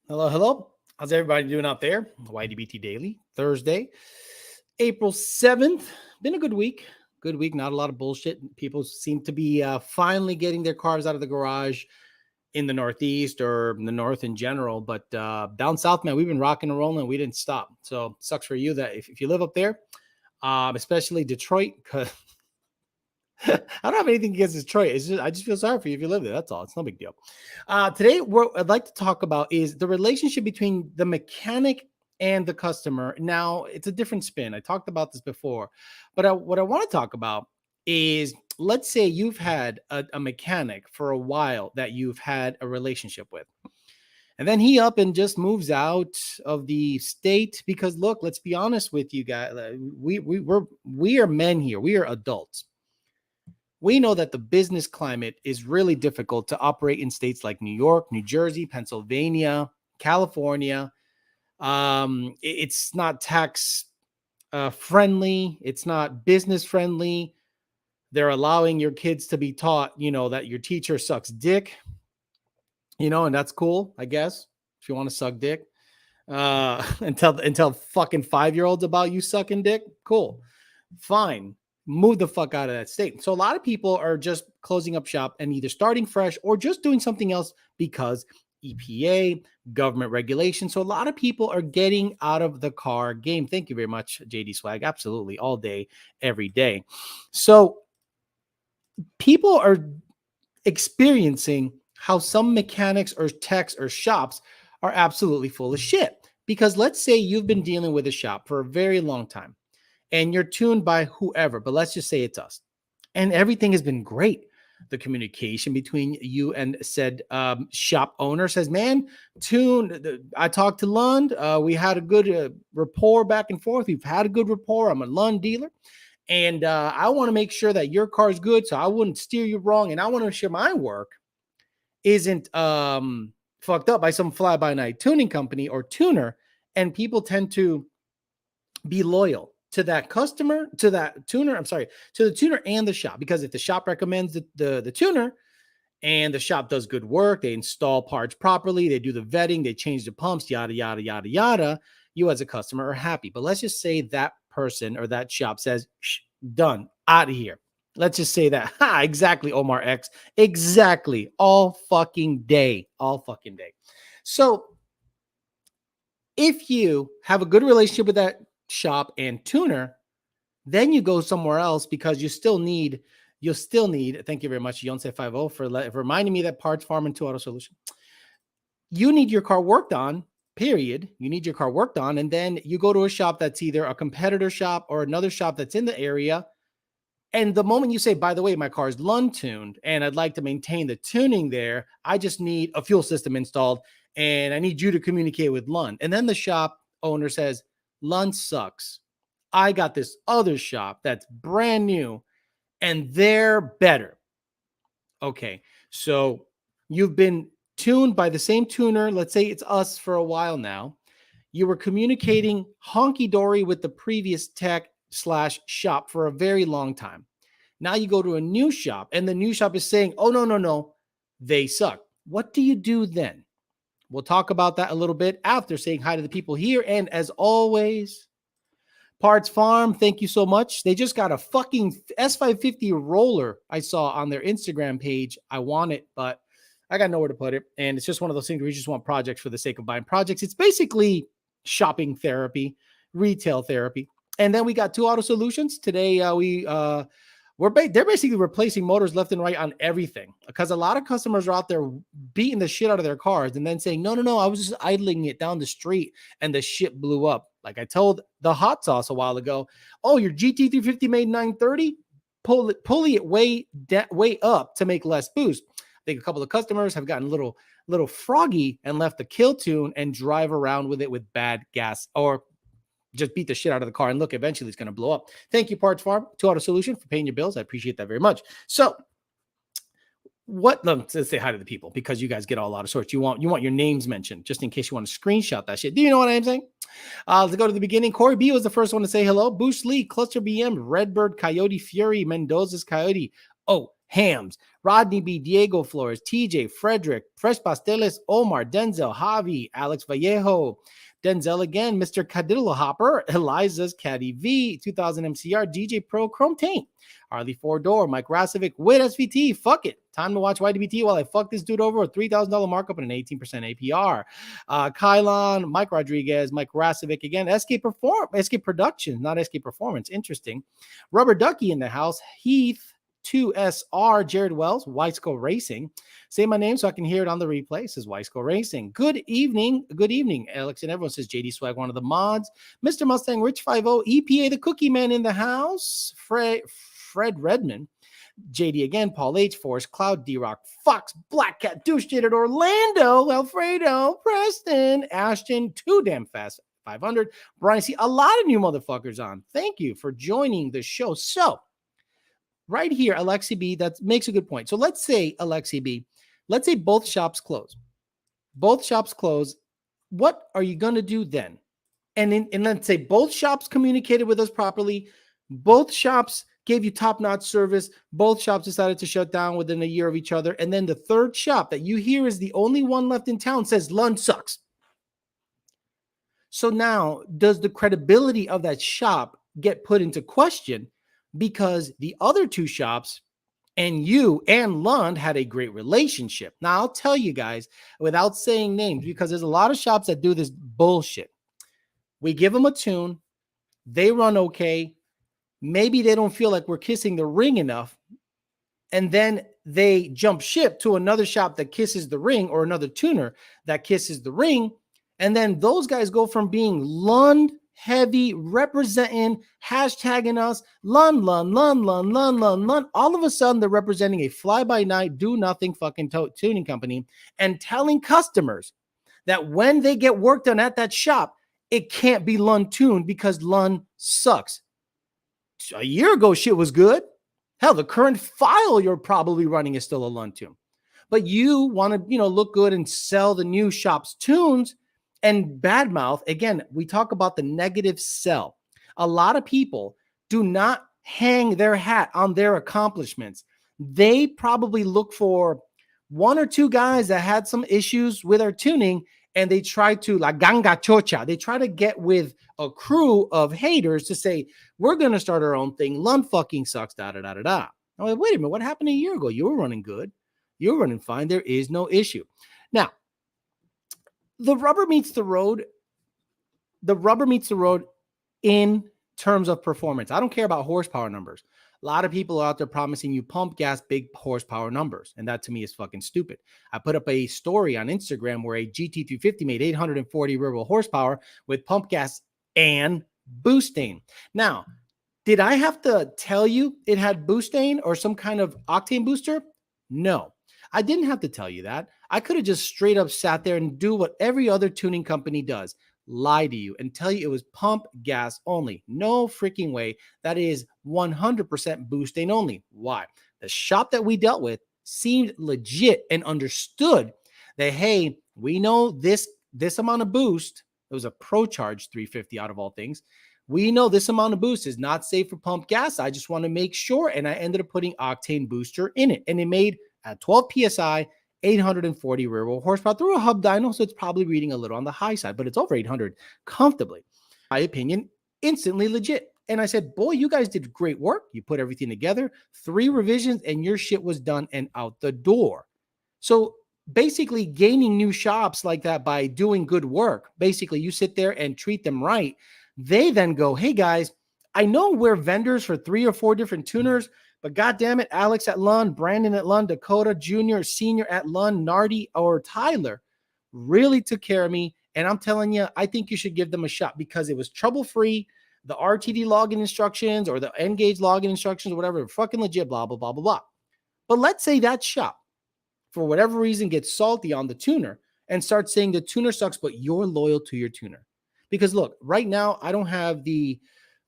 Hello, hello. How's everybody doing out there? YDBT Daily, Thursday, April 7th. Been a good week. Good week. Not a lot of bullshit. People seem to be finally getting their cars out of the garage in the Northeast or in the North in general. But down South, man, we've been rocking and rolling. We didn't stop. So sucks for you that if you live up there, especially Detroit, because I don't have anything against Detroit. I just feel sorry for you if you live there. That's all. It's no big deal. Today, what I'd like to talk about is the relationship between the mechanic and the customer. Now, it's a different spin. I talked about this before, but what I want to talk about is, let's say you've had a mechanic for a while that you've had a relationship with. And then he up and just moves out of the state because, look, let's be honest with you guys. We are men here. We are adults. We know that the business climate is really difficult to operate in states like New York, New Jersey, Pennsylvania, California. It's not tax friendly. It's not business friendly. They're allowing your kids to be taught, that your teacher sucks dick, and that's cool, I guess, if you want to suck dick. Until fucking 5-year-olds about you sucking dick. Cool. Fine. Move the fuck out of that state. So a lot of people are just closing up shop and either starting fresh or just doing something else because EPA, government regulation. So a lot of people are getting out of the car game. Thank you very much, JD Swag. Absolutely. All day, every day. So people are experiencing how some mechanics or techs or shops are absolutely full of shit. Because let's say you've been dealing with a shop for a very long time and you're tuned by whoever, but let's just say it's us. And everything has been great. The communication between you and said shop owner says, man, I talked to Lund. We had a good rapport back and forth. We've had a good rapport. I'm a Lund dealer. And I want to make sure that your car is good, so I wouldn't steer you wrong. And I want to make sure my work isn't fucked up by some fly-by-night tuning company or tuner. And people tend to be loyal to that customer, to that tuner. I'm sorry, to the tuner and the shop, because if the shop recommends the tuner and the shop does good work, they install parts properly, they do the vetting, they change the pumps, yada, yada, yada, yada, you as a customer are happy. But let's just say that person or that shop says, done, out of here. Let's just say that. Ha, exactly, Omar X. Exactly. All fucking day. All fucking day. So if you have a good relationship with that shop and tuner, then you go somewhere else because you'll still need, thank you very much, Yonce50, for reminding me that Parts Farm and 2 Auto Solution. You need your car worked on, period. You need your car worked on. And then you go to a shop that's either a competitor shop or another shop that's in the area. And the moment you say, by the way, my car is Lund tuned and I'd like to maintain the tuning there, I just need a fuel system installed and I need you to communicate with Lund. And then the shop owner says, Lund sucks. I got this other shop that's brand new and they're better. Okay, so you've been tuned by the same tuner. Let's say it's us for a while now. You were communicating honky-dory with the previous tech / shop for a very long time. Now you go to a new shop and the new shop is saying, oh, no, they suck. What do you do then? We'll talk about that a little bit after saying hi to the people here. And as always, Parts Farm, thank you so much. They just got a fucking S550 roller I saw on their Instagram page. I want it, but I got nowhere to put it. And it's just one of those things where you just want projects for the sake of buying projects. It's basically shopping therapy, retail therapy. And then we got 2 Auto Solutions. Today, they're basically replacing motors left and right on everything, because a lot of customers are out there beating the shit out of their cars and then saying, no, I was just idling it down the street and the shit blew up. Like I told the hot sauce a while ago, oh, your GT350 made 930, pulley it way up to make less boost. I think a couple of customers have gotten a little froggy and left the kill tune and drive around with it with bad gas, or just beat the shit out of the car. And look, eventually it's going to blow up. Thank you, Parts Farm, 2 Auto Solution, for paying your bills. I appreciate that very much. So let's say hi to the people, because you guys get all out of sorts. You want your names mentioned just in case you want to screenshot that shit. Do you know what I'm saying? Let's go to the beginning. Corey B was the first one to say hello. Boost Lee, Cluster BM, Redbird, Coyote Fury, Mendoza's Coyote. Oh, Hams, Rodney B, Diego Flores, TJ, Frederick, Fresh Pasteles, Omar, Denzel, Javi, Alex Vallejo, Denzel again, Mr. Cadillo Hopper, Eliza's Caddy V, 2000 MCR, DJ Pro, Chrome Taint, Harley Four Door, Mike Rasovic, Wit SVT, fuck it. Time to watch YDBT while I fuck this dude over a $3,000 markup and an 18% APR. Kylon, Mike Rodriguez, Mike Rasovic again, SK Productions, not SK Performance. Interesting. Rubber Ducky in the house, Heath, 2SR, Jared Wells, Weisco Racing. Say my name so I can hear it on the replay. Says Weisco Racing. Good evening, Alex and everyone. Says JD Swag, one of the mods. Mr. Mustang, Rich 50, EPA, the Cookie Man in the house. Fred Redmond. JD again, Paul H, Forrest Cloud, D-Rock, Fox, Black Cat, Douche Jaded, Orlando, Alfredo, Preston, Ashton, Too Damn Fast, 500. Brian, see a lot of new motherfuckers on. Thank you for joining the show. So, right here, Alexi B, that makes a good point. So let's say, Alexi B, let's say both shops close. Both shops close. What are you going to do then? And let's say both shops communicated with us properly. Both shops gave you top-notch service. Both shops decided to shut down within a year of each other. And then the third shop that you hear is the only one left in town says Lund sucks. So now, does the credibility of that shop get put into question because the other two shops and you and Lund had a great relationship? Now, I'll tell you guys without saying names, because there's a lot of shops that do this bullshit. We give them a tune. They run okay. Maybe they don't feel like we're kissing the ring enough. And then they jump ship to another shop that kisses the ring or another tuner that kisses the ring. And then those guys go from being Lund heavy, representing, hashtagging us, Lund. All of a sudden, they're representing a fly-by-night, do-nothing fucking tuning company and telling customers that when they get work done at that shop, it can't be Lund tuned because Lund sucks. A year ago, shit was good. Hell, the current file you're probably running is still a Lund tune. But you want to, look good and sell the new shop's tunes and badmouth. Again, we talk about the negative sell. A lot of people do not hang their hat on their accomplishments. They probably look for one or two guys that had some issues with our tuning, and they try to, la ganga chocha, they try to get with a crew of haters to say, we're going to start our own thing. Lund fucking sucks, da-da-da-da-da. I'm like, wait a minute, what happened a year ago? You were running good. You were running fine. There is no issue. Now, the rubber meets the road. The rubber meets the road in terms of performance. I don't care about horsepower numbers. A lot of people are out there promising you pump gas, big horsepower numbers. And that to me is fucking stupid. I put up a story on Instagram where a GT350 made 840 rear-wheel horsepower with pump gas and boosting. Now, did I have to tell you it had boosting or some kind of octane booster? No, I didn't have to tell you that. I could have just straight up sat there and do what every other tuning company does. Lie to you and tell you it was pump gas only. No freaking way. That is 100% boosting only. Why? The shop that we dealt with seemed legit and understood that, hey, we know this amount of boost. It was a Pro Charge 350 out of all things. We know this amount of boost is not safe for pump gas. I just want to make sure. And I ended up putting octane booster in it. And it made at 12 PSI, 840 rear-wheel horsepower through a hub dyno, so it's probably reading a little on the high side, but it's over 800 comfortably. In my opinion, instantly legit. And I said, boy, you guys did great work. You put everything together, 3 revisions, and your shit was done and out the door. So basically gaining new shops like that by doing good work, basically you sit there and treat them right. They then go, hey guys, I know we're vendors for 3 or 4 different tuners, but God damn it, Alex at Lund, Brandon at Lund, Dakota Jr., Senior at Lund, Nardi, or Tyler really took care of me. And I'm telling you, I think you should give them a shot because it was trouble-free. The RTD login instructions or the N-Gage login instructions or whatever, fucking legit, blah, blah, blah, blah, blah. But let's say that shop, for whatever reason, gets salty on the tuner and starts saying the tuner sucks, but you're loyal to your tuner. Because look, right now, I don't have the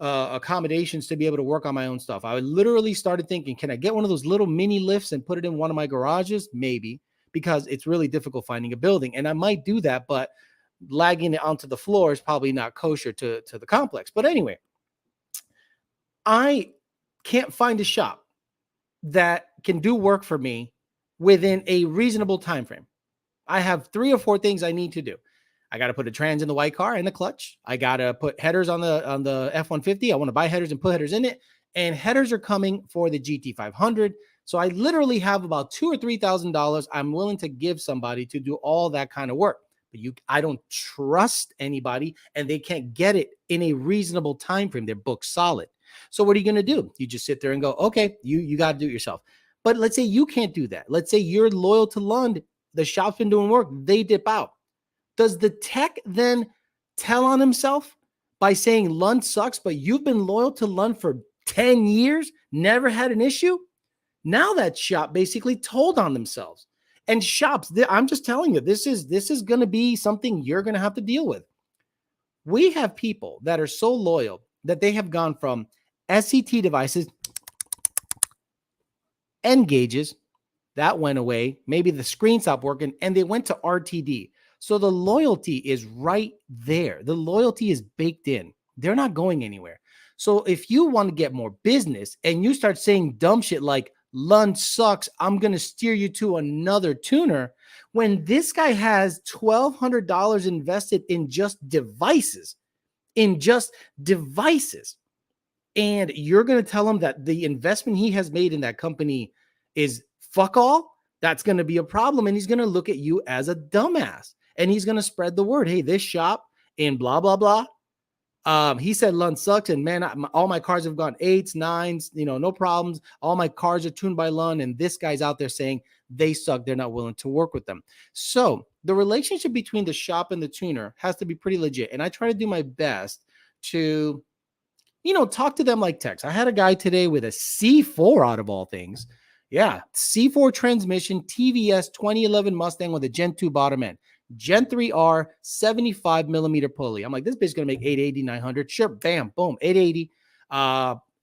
accommodations to be able to work on my own stuff. I literally started thinking, can I get one of those little mini lifts and put it in one of my garages? Maybe, because it's really difficult finding a building. And I might do that, but lagging it onto the floor is probably not kosher to the complex. But anyway, I can't find a shop that can do work for me within a reasonable time frame. I have 3 or 4 things I need to do. I got to put a trans in the white car and the clutch. I got to put headers on the F-150. I want to buy headers and put headers in it. And headers are coming for the GT500. So I literally have about $2,000 or $3,000 I'm willing to give somebody to do all that kind of work. But I don't trust anybody, and they can't get it in a reasonable time frame. They're booked solid. So what are you going to do? You just sit there and go, okay, you got to do it yourself. But let's say you can't do that. Let's say you're loyal to Lund. The shop's been doing work. They dip out. Does the tech then tell on himself by saying Lund sucks, but you've been loyal to Lund for 10 years, never had an issue? Now that shop basically told on themselves. And shops, I'm just telling you, this is going to be something you're going to have to deal with. We have people that are so loyal that they have gone from SCT devices, N gauges, that went away. Maybe the screen stopped working, and they went to RTD. So the loyalty is right there. The loyalty is baked in. They're not going anywhere. So if you want to get more business and you start saying dumb shit like Lund sucks, I'm going to steer you to another tuner, when this guy has $1,200 invested in just devices, and you're going to tell him that the investment he has made in that company is fuck all, that's going to be a problem. And he's going to look at you as a dumbass, and he's going to spread the word. Hey, this shop in blah, blah, blah. He said Lund sucks, and man, all my cars have gone 8s, 9s, no problems. All my cars are tuned by Lund, and this guy's out there saying they suck. They're not willing to work with them. So the relationship between the shop and the tuner has to be pretty legit. And I try to do my best to, talk to them like text. I had a guy today with a C4 out of all things. Yeah, C4 transmission, TVS 2011 Mustang with a Gen 2 bottom end. Gen 3R, 75 millimeter pulley. I'm like, this bitch is going to make 880, 900. Sure, bam, boom, 880.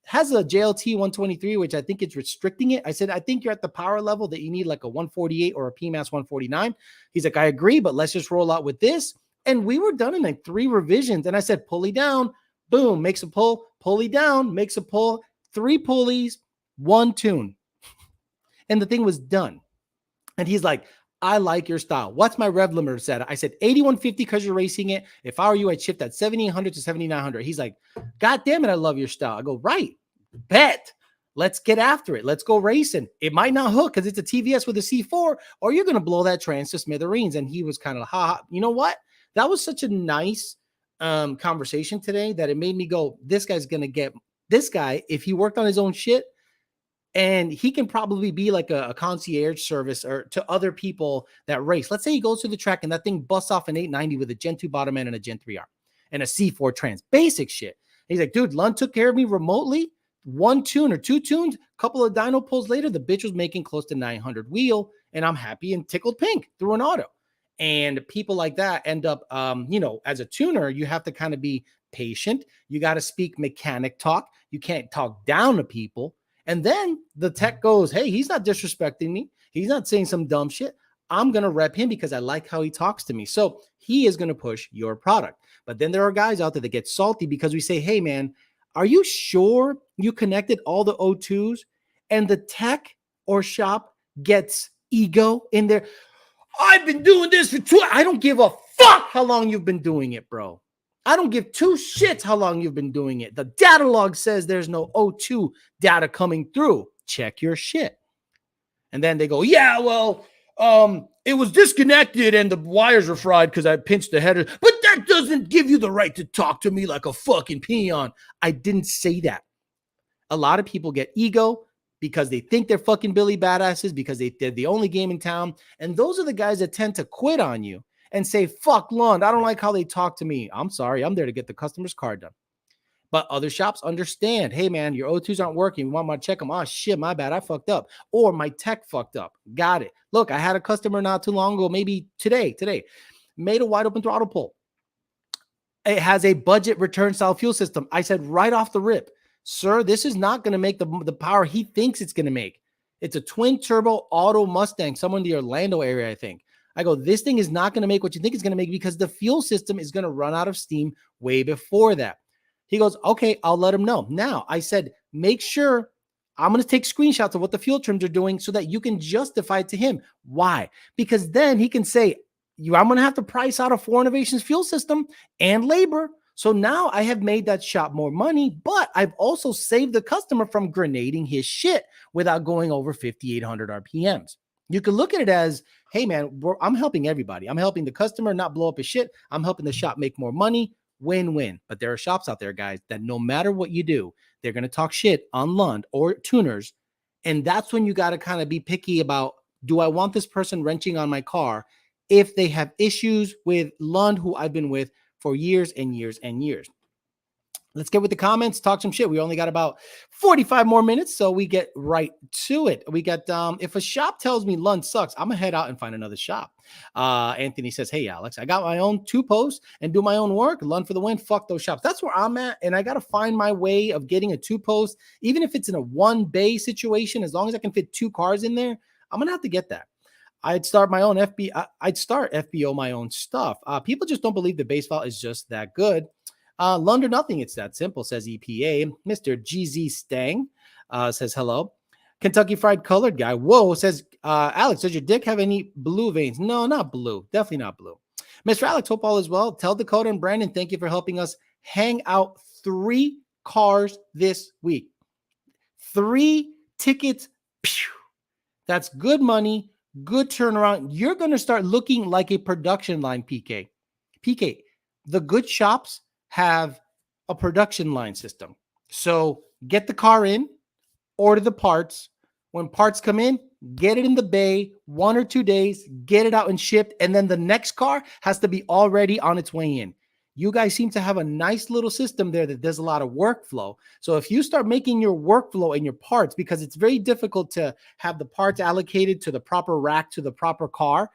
Has a JLT 123, which I think is restricting it. I said, I think you're at the power level that you need like a 148 or a PMAS 149. He's like, I agree, but let's just roll out with this. And we were done in like 3 revisions. And I said, pulley down, boom, makes a pull, pulley down, makes a pull, 3 pulleys, 1 tune. And the thing was done. And he's like, I like your style. What's my rev limiter set? I said 8150 because you're racing it. If I were you, I'd shift that 7800 to 7900. He's like, God damn it, I love your style. I go, right, bet. Let's get after it. Let's go racing. It might not hook because it's a TVS with a C4, or you're going to blow that trans to smithereens. And he was kind of, you know what? That was such a nice conversation today that it made me go, this guy's going to get, this guy, if he worked on his own shit, and he can probably be like a concierge service or to other people that race. Let's say he goes to the track and that thing busts off an 890 with a Gen 2 bottom end and a Gen 3R and a C4 trans. Basic shit. He's like, dude, Lund took care of me remotely. 1 tune or 2 tunes, couple of dyno pulls later, the bitch was making close to 900 wheel, and I'm happy and tickled pink through an auto. And people like that end up, as a tuner, you have to kind of be patient. You got to speak mechanic talk. You can't talk down to people. And then the tech goes, hey, he's not disrespecting me. He's not saying some dumb shit. I'm going to rep him because I like how he talks to me. So he is going to push your product. But then there are guys out there that get salty because we say, hey, man, are you sure you connected all the O2s? And the tech or shop gets ego in there. I've been doing this for 2. I don't give a fuck how long you've been doing it, bro. I don't give 2 shits how long you've been doing it. The data log says there's no O2 data coming through. Check your shit. And then they go, yeah, well, it was disconnected and the wires were fried because I pinched the header. But that doesn't give you the right to talk to me like a fucking peon. I didn't say that. A lot of people get ego because they think they're fucking Billy badasses because they're the only game in town. And those are the guys that tend to quit on you and say, fuck Lund, I don't like how they talk to me. I'm sorry, I'm there to get the customer's car done. But other shops understand, hey man, your O2s aren't working. You want me to check them? Oh shit, my bad, I fucked up. Or my tech fucked up. Got it. Look, I had a customer not too long ago, maybe today, made a wide open throttle pull. It has a budget return style fuel system. I said right off the rip, sir, this is not going to make the power he thinks it's going to make. It's a twin turbo auto Mustang, somewhere in the Orlando area, I think. I go, this thing is not going to make what you think it's going to make because the fuel system is going to run out of steam way before that. He goes, okay, I'll let him know. Now, I said, make sure I'm going to take screenshots of what the fuel trims are doing so that you can justify it to him. Why? Because then he can say, I'm going to have to price out a Four Innovations fuel system and labor. So now I have made that shop more money, but I've also saved the customer from grenading his shit without going over 5,800 RPMs. You can look at it as, hey man, I'm helping everybody. I'm helping the customer not blow up his shit. I'm helping the shop make more money. Win-win. But there are shops out there, guys, that no matter what you do, they're going to talk shit on Lund or tuners. And that's when you got to kind of be picky about, do I want this person wrenching on my car if they have issues with Lund, who I've been with for years and years and years? Let's get with the comments, talk some shit. We only got about 45 more minutes, so we get right to it. We got, if a shop tells me Lund sucks, I'm going to head out and find another shop. Anthony says, hey, Alex, I got my own 2 posts and do my own work. Lund for the win. Fuck those shops. That's where I'm at, and I got to find my way of getting a 2 post, even if it's in a 1 bay situation. As long as I can fit 2 cars in there, I'm going to have to get that. I'd start my own I'd start FBO my own stuff. People just don't believe the base file is just that good. Lund or nothing, it's that simple, says EPA. Mr. GZ Stang says hello. Kentucky Fried Colored Guy, whoa, says, Alex, does your dick have any blue veins? No, not blue. Definitely not blue. Mr. Alex, hope all is well. Tell Dakota and Brandon, thank you for helping us hang out 3 cars this week. 3 tickets. Pew. That's good money, good turnaround. You're going to start looking like a production line, PK. PK, the good shops have a production line system. So get the car in, order the parts. When parts come in, get it in the bay, 1 or 2 days, get it out and shipped. And then the next car has to be already on its way in. You guys seem to have a nice little system there that does a lot of workflow. So if you start making your workflow and your parts, because it's very difficult to have the parts allocated to the proper rack, to the proper car,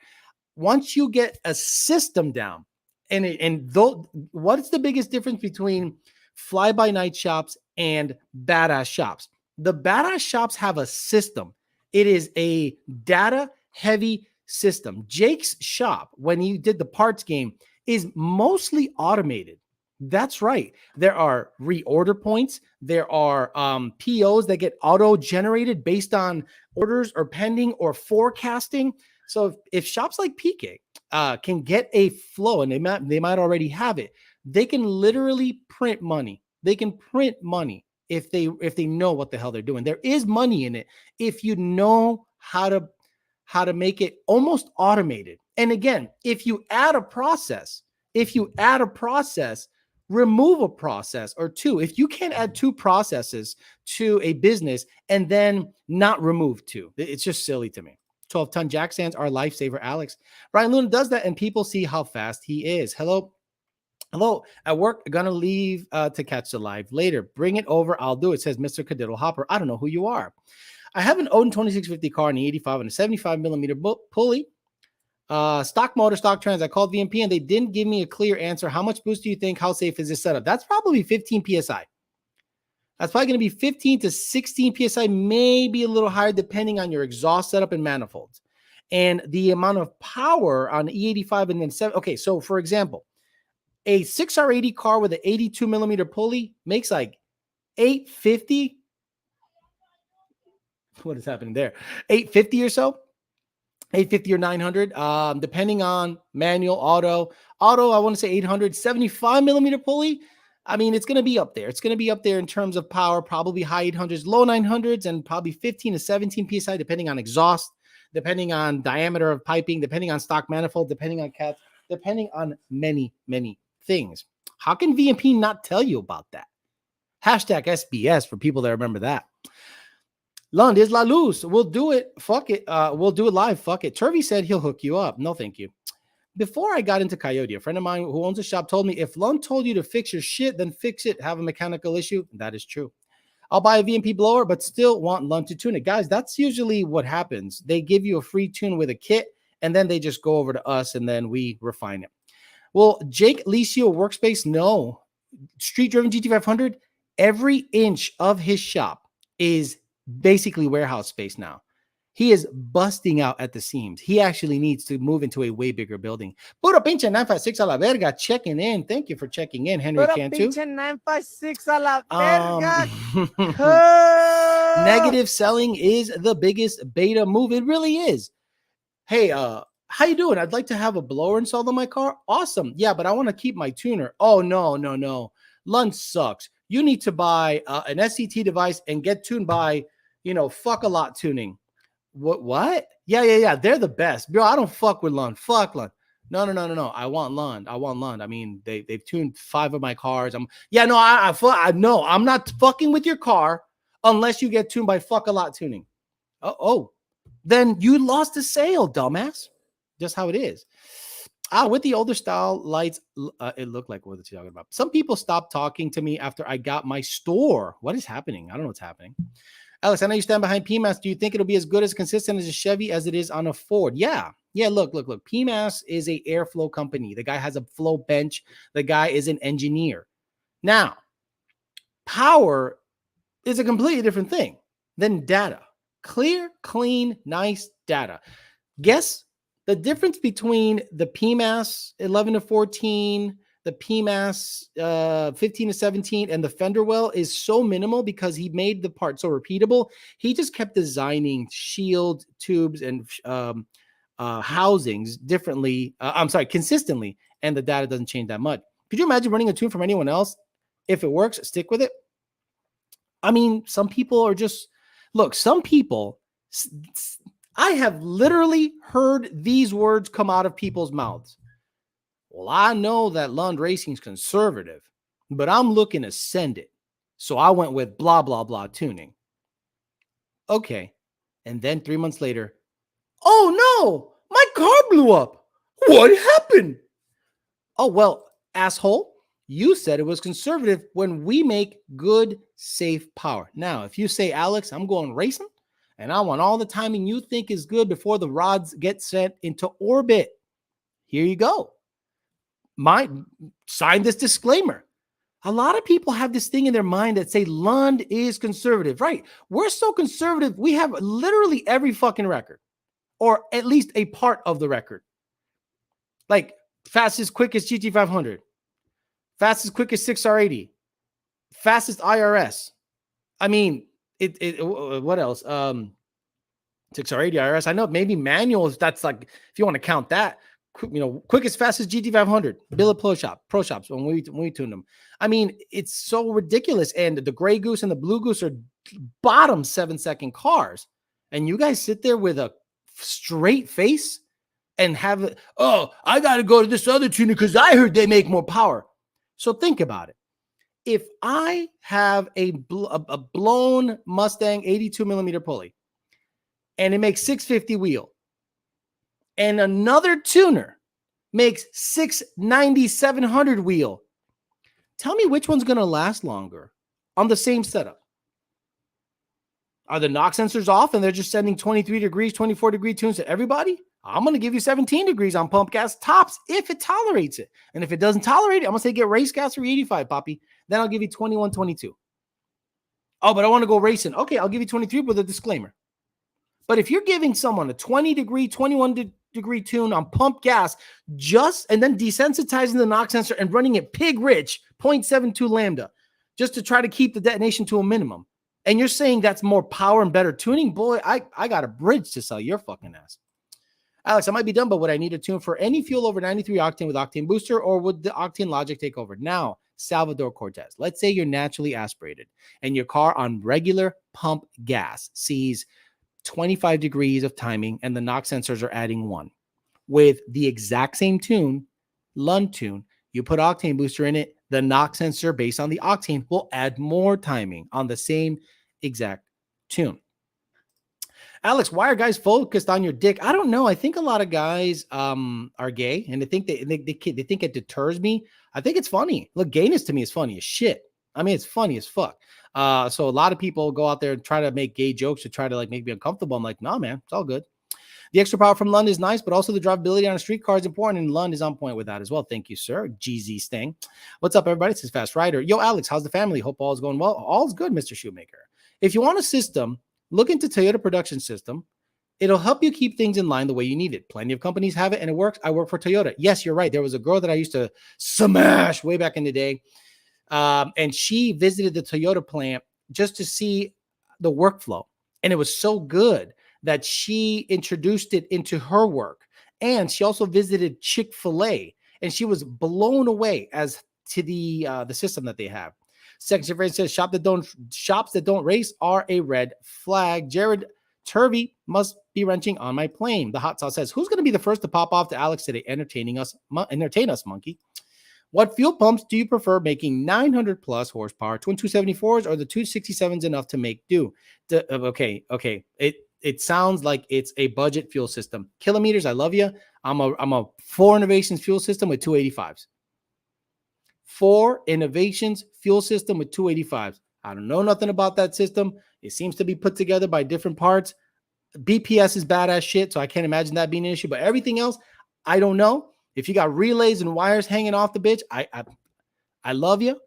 once you get a system down, what's the biggest difference between fly-by-night shops and badass shops? The badass shops have a system. It is a data-heavy system. Jake's shop, when he did the parts game, is mostly automated. That's right. There are reorder points. There are POs that get auto-generated based on orders or pending or forecasting. So if shops like PK can get a flow, and they might already have it, they can literally print money. They can print money if they know what the hell they're doing. There is money in it if you know how to make it almost automated. And again, if you add a process, remove a process or 2. If you can't add 2 processes to a business and then not remove 2, it's just silly to me. 12-ton jack stands are lifesaver, Alex. Brian Luna does that, and people see how fast he is. Hello. At work, gonna leave to catch the live later. Bring it over. I'll do it, says Mr. Cadiddle Hopper. I don't know who you are. I have an Odin 2650 car in the 85 and a 75 millimeter pulley. Stock motor, stock trans. I called VMP and they didn't give me a clear answer. How much boost do you think? How safe is this setup? That's probably 15 PSI. That's probably going to be 15 to 16 PSI, maybe a little higher depending on your exhaust setup and manifolds. And the amount of power on the E85 and then 7. Okay, so for example, a 6R80 car with an 82 millimeter pulley makes like 850. What is happening there? 850 or so. 850 or 900, depending on manual, auto, I want to say 800, 75 millimeter pulley. I mean, it's going to be up there. It's going to be up there in terms of power, probably high 800s, low 900s, and probably 15 to 17 PSI, depending on exhaust, depending on diameter of piping, depending on stock manifold, depending on cats, depending on many, many things. How can VMP not tell you about that? Hashtag SBS for people that remember that. Lund is La Luz. We'll do it. Fuck it. We'll do it live. Fuck it. Turvey said he'll hook you up. No, thank you. Before I got into Coyote, a friend of mine who owns a shop told me, if Lund told you to fix your shit, then fix it. Have a mechanical issue. That is true. I'll buy a VMP blower, but still want Lund to tune it. Guys, that's usually what happens. They give you a free tune with a kit, and then they just go over to us, and then we refine it. Well, Jake lease you a workspace? No. Street Driven GT500, every inch of his shop is basically warehouse space now. He is busting out at the seams. He actually needs to move into a way bigger building. Puro pinche 956 a la verga checking in. Thank you for checking in, Henry Puro Cantu. pinche 956 a la verga. Negative selling is the biggest beta move. It really is. Hey, how you doing? I'd like to have a blower installed on my car. Awesome. Yeah, but I want to keep my tuner. Oh, no. Lund sucks. You need to buy an SCT device and get tuned by, fuck a lot tuning. What? Yeah. They're the best. Bro, I don't fuck with Lund. Fuck Lund. No. I want Lund. I mean, they've tuned 5 of my cars. I'm not fucking with your car unless you get tuned by fuck a lot tuning. Oh, then you lost the sale, dumbass. Just how it is. With the older style lights, it looked like what you're talking about. Some people stopped talking to me after I got my store. What is happening? I don't know what's happening. Alex, I know you stand behind PMAS. Do you think it'll be as good as consistent as a Chevy as it is on a Ford? Yeah. Look. PMAS is a airflow company. The guy has a flow bench. The guy is an engineer. Now, power is a completely different thing than data. Clear, clean, nice data. Guess the difference between the PMAS 11 to 14, the PMAS 15 to 17, and the fender well is so minimal because he made the part so repeatable. He just kept designing shield tubes and housings differently. Consistently, and the data doesn't change that much. Could you imagine running a tune from anyone else? If it works, stick with it. I mean, some people are just some people. I have literally heard these words come out of people's mouths. Well, I know that Lund Racing's conservative, but I'm looking to send it. So I went with blah, blah, blah tuning. Okay. And then 3 months later, oh no, my car blew up. What happened? Oh, well, asshole, you said it was conservative when we make good, safe power. Now, if you say, Alex, I'm going racing, and I want all the timing you think is good before the rods get sent into orbit. Here you go. Sign this disclaimer. A lot of people have this thing in their mind that say Lund is conservative, right? We're so conservative. We have literally every fucking record, or at least a part of the record. Like fastest, quickest GT500, fastest, quickest 6R80, fastest IRS. I mean, what else? 6R80 IRS. I know maybe manuals. That's like, if you want to count that, quickest, fastest GT500, Bill of Pro Shops when we tune them. I mean, it's so ridiculous. And the Gray Goose and the Blue Goose are bottom 7-second cars. And you guys sit there with a straight face and have it. Oh, I got to go to this other tuner because I heard they make more power. So think about it. If I have a blown Mustang 82 millimeter pulley and it makes 650 wheel, and another tuner makes 690, 700 wheel, tell me which one's going to last longer on the same setup. Are the knock sensors off and they're just sending 23 degrees, 24 degree tunes to everybody? I'm going to give you 17 degrees on pump gas tops if it tolerates it. And if it doesn't tolerate it, I'm going to say get race gas for 85, Poppy. Then I'll give you 21, 22. Oh, but I want to go racing. Okay, I'll give you 23 with a disclaimer. But if you're giving someone a 20 degree, 21 degree tune on pump gas, and then desensitizing the knock sensor and running it pig rich, 0.72 lambda, just to try to keep the detonation to a minimum, and you're saying that's more power and better tuning, boy, I got a bridge to sell your fucking ass. Alex, I might be done, but would I need a tune for any fuel over 93 octane with octane booster, or would the octane logic take over? Now, Salvador Cortez, let's say you're naturally aspirated and your car on regular pump gas sees 25 degrees of timing and the knock sensors are adding 1. With the exact same tune, Lund tune, you put octane booster in it, the knock sensor based on the octane will add more timing on the same exact tune. Alex, why are guys focused on your dick? I don't know. I think a lot of guys are gay, and they think they think it deters me. I think it's funny. Look, gayness to me is funny as shit. I mean, it's funny as fuck. So a lot of people go out there and try to make gay jokes to try to like make me uncomfortable. I'm like, no, man, it's all good. The extra power from Lund is nice, but also the drivability on a street car is important, and Lund is on point with that as well. Thank you, sir. GZ Sting. What's up, everybody? It's his Fast Rider. Yo, Alex, how's the family? Hope all is going well. All's good, Mr. Shoemaker. If you want a system, look into Toyota Production System. It'll help you keep things in line the way you need it. Plenty of companies have it, and it works. I work for Toyota. Yes, you're right. There was a girl that I used to smash way back in the day, and she visited the Toyota plant just to see the workflow. And it was so good that she introduced it into her work. And she also visited Chick-fil-A, and she was blown away as to the system that they have. Section Friend says shops that don't race are a red flag. Jared Turvey must be wrenching on my plane. The hot sauce says, who's going to be the first to pop off to Alex today? Entertain us, monkey. What fuel pumps do you prefer making 900 plus horsepower, twin 274s, or the 267s enough to make do? Okay. It sounds like it's a budget fuel system. Kilometers, I love you. I'm a 4 Innovations fuel system with 285s. 4 Innovations fuel system with 285s. I don't know nothing about that system. It seems to be put together by different parts. BPS is badass shit, so I can't imagine that being an issue. But everything else, I don't know. If you got relays and wires hanging off the bitch, I love you,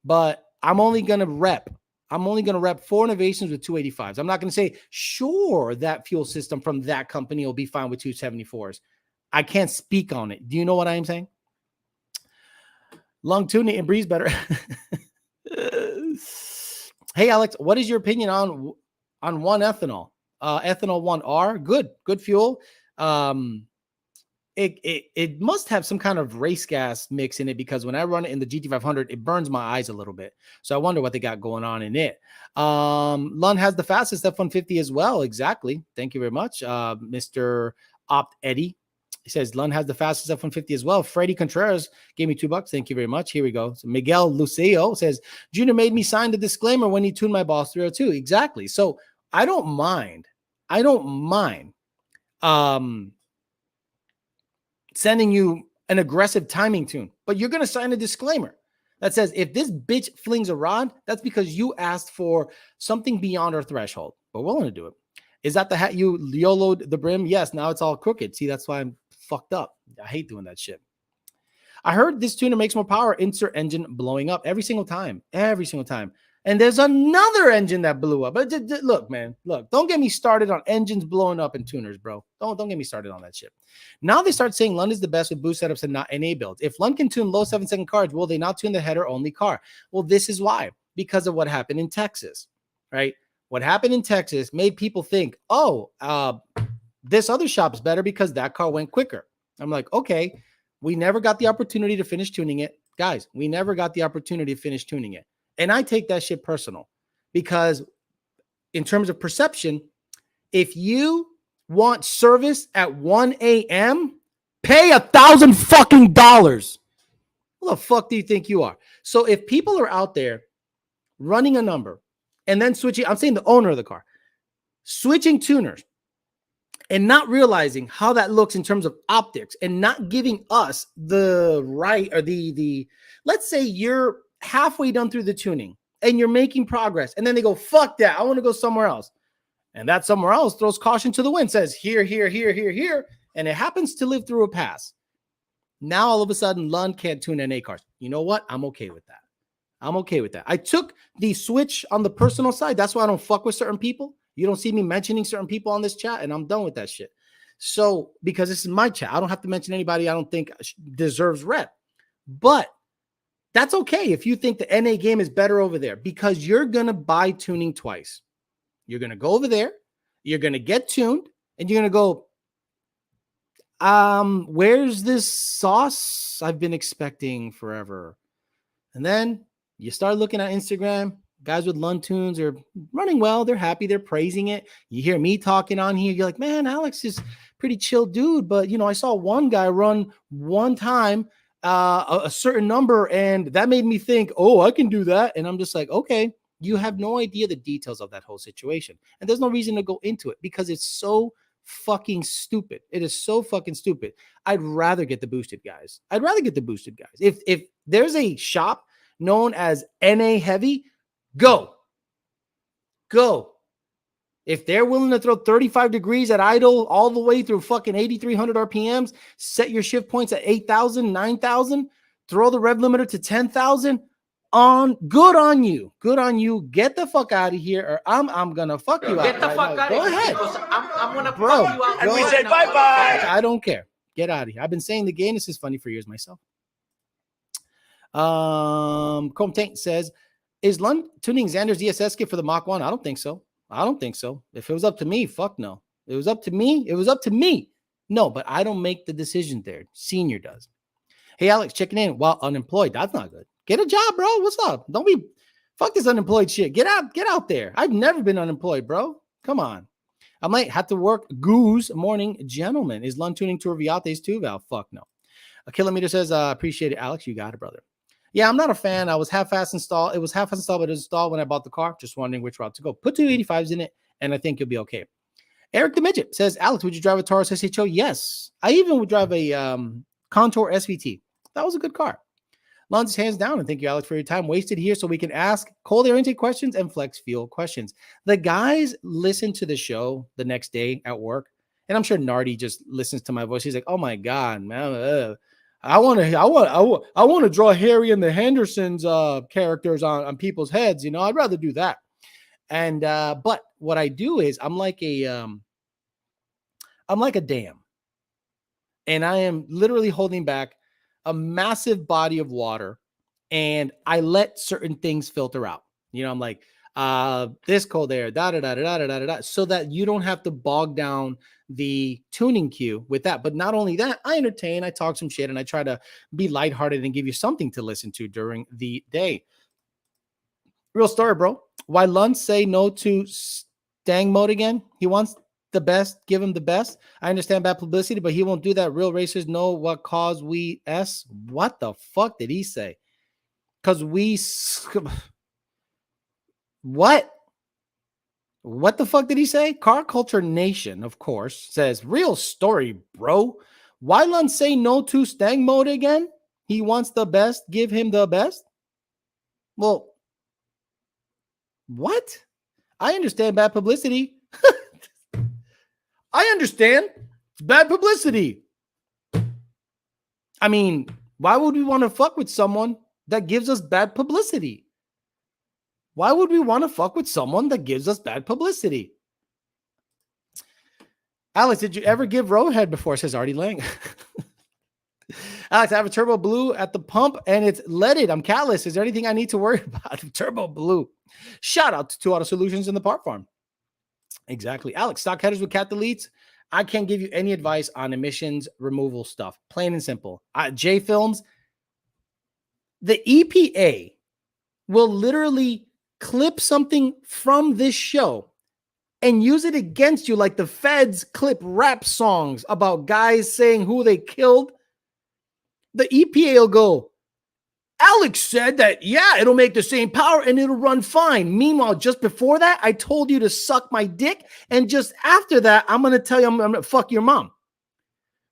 but I'm only gonna rep 4 Innovations with 285s. I'm not gonna say sure that fuel system from that company will be fine with 274s. I can't speak on it. Do you know what I'm saying? Lung tuning and breathes better. Hey Alex, what is your opinion on 1-ethanol? Ethanol 1R, good fuel. It must have some kind of race gas mix in it, because when I run it in the GT500, it burns my eyes a little bit. So I wonder what they got going on in it. Lund has the fastest F-150 as well. Exactly. Thank you very much, Mr. Opt Eddie. He says Lund has the fastest F-150 as well. Freddie Contreras gave me $2. Thank you very much. Here we go. So Miguel Lucio says, Junior made me sign the disclaimer when he tuned my Boss 302. Exactly. So I don't mind. Sending you an aggressive timing tune, but you're going to sign a disclaimer that says, if this bitch flings a rod, that's because you asked for something beyond our threshold. We're willing to do it. Is that the hat you YOLO'd the brim? Yes. Now it's all crooked. See, that's why I'm fucked up. I hate doing that shit. I heard this tuner makes more power. Insert engine blowing up every single time. And there's another engine that blew up. But look, man, don't get me started on engines blowing up and tuners, bro. Don't get me started on that shit. Now they start saying Lund is the best with boost setups and not NA builds. If Lund can tune low 7-second cars, will they not tune the header only car? Well, this is why. Because of what happened in Texas, right? What happened in Texas made people think, this other shop's better because that car went quicker. I'm like, okay, we never got the opportunity to finish tuning it. Guys, we never got the opportunity to finish tuning it. And I take that shit personal, because in terms of perception, if you want service at 1 a.m., pay $1,000 fucking dollars. Who the fuck do you think you are? So if people are out there running a number and then switching, I'm saying the owner of the car, switching tuners and not realizing how that looks in terms of optics and not giving us the right, or the let's say you're halfway done through the tuning and you're making progress, and then they go, fuck that, I want to go somewhere else. And that somewhere else throws caution to the wind, says here, and it happens to live through a pass. Now all of a sudden Lund can't tune NA cars. You know what? I'm okay with that. I took the switch on the personal side. That's why I don't fuck with certain people. You don't see me mentioning certain people on this chat, and I'm done with that shit. So, because this is my chat, I don't have to mention anybody I don't think deserves rep. But that's okay if you think the NA game is better over there, because you're going to buy tuning twice. You're going to go over there, you're going to get tuned, and you're going to go, where's this sauce I've been expecting forever? And then you start looking at Instagram. Guys with Lund tunes are running well. They're happy. They're praising it. You hear me talking on here. You're like, man, Alex is pretty chill dude. But, I saw one guy run one time a certain number, and that made me think, oh, I can do that. And I'm just like, okay, you have no idea the details of that whole situation. And there's no reason to go into it, because it's so fucking stupid. It is so fucking stupid. I'd rather get the boosted guys. If there's a shop known as NA Heavy, go. If they're willing to throw 35 degrees at idle all the way through fucking 8,300 RPMs, set your shift points at 8,000, 9,000, throw the rev limiter to 10,000, good on you. Get the fuck out of here, or I'm gonna fuck you out. Get the fuck out of here. Go ahead. I'm gonna fuck you out. And we say bye-bye. I don't care. Get out of here. I've been saying the game is funny for years myself. Chrome Tank says, is Lund tuning Xander's ESS kit for the Mach 1? I don't think so. I don't think so. If it was up to me, fuck no. It was up to me. It was up to me. No, but I don't make the decision there. Senior does. Hey, Alex, checking in while unemployed. That's not good. Get a job, bro. What's up? Don't be fuck this unemployed shit. Get out there. I've never been unemployed, bro. Come on. I might have to work goose morning, gentlemen. Is Lund tuning to Viates too, Val? Fuck no. A kilometer says, appreciate it, Alex. You got it, brother. Yeah, I'm not a fan. I was half-ass installed. It was half-ass installed, but it was installed when I bought the car. Just wondering which route to go. Put 285s in it, and I think you'll be okay. Eric the Midget says, Alex, would you drive a Taurus SHO? Yes. I even would drive a Contour SVT. That was a good car. Lund's hands down, and thank you, Alex, for your time wasted here so we can ask cold air intake questions and flex fuel questions. The guys listen to the show the next day at work, and I'm sure Nardi just listens to my voice. He's like, "Oh my god, man, I want to draw Harry and the Hendersons characters on people's heads. You know, I'd rather do that." And but what I do is I'm like a dam, and I am literally holding back a massive body of water, and I let certain things filter out. You know, I'm like, this cold air, da da da da da da da da, so that you don't have to bog down the tuning queue with that. But not only that, I entertain, I talk some shit, and I try to be lighthearted and give you something to listen to during the day. Real story, bro. Why Lund say no to Stang mode again? He wants the best, give him the best. I understand bad publicity, but he won't do that. Real racers know what cause we S. What the fuck did he say? Because we what the fuck did he say? Car Culture Nation, of course, says real story, bro. Why Lund say no to Stang mode again? He wants the best, give him the best. Well, what? I understand bad publicity. I understand. It's bad publicity. I mean, why would we want to fuck with someone that gives us bad publicity? Why would we want to fuck with someone that gives us bad publicity? Alex, did you ever give Roadhead before? Says Artie Lang. Alex, I have a Turbo Blue at the pump and it's leaded. I'm catless. Is there anything I need to worry about? Turbo Blue. Shout out to Two Auto Solutions in the Park Farm. Exactly. Alex, stock headers with cat deletes. I can't give you any advice on emissions removal stuff. Plain and simple. J Films, the EPA will literally clip something from this show and use it against you like the feds clip rap songs about guys saying who they killed. The EPA will go, Alex said that, yeah, it'll make the same power and it'll run fine. Meanwhile, just before that, I told you to suck my dick. And just after that, I'm going to tell you I'm going to fuck your mom.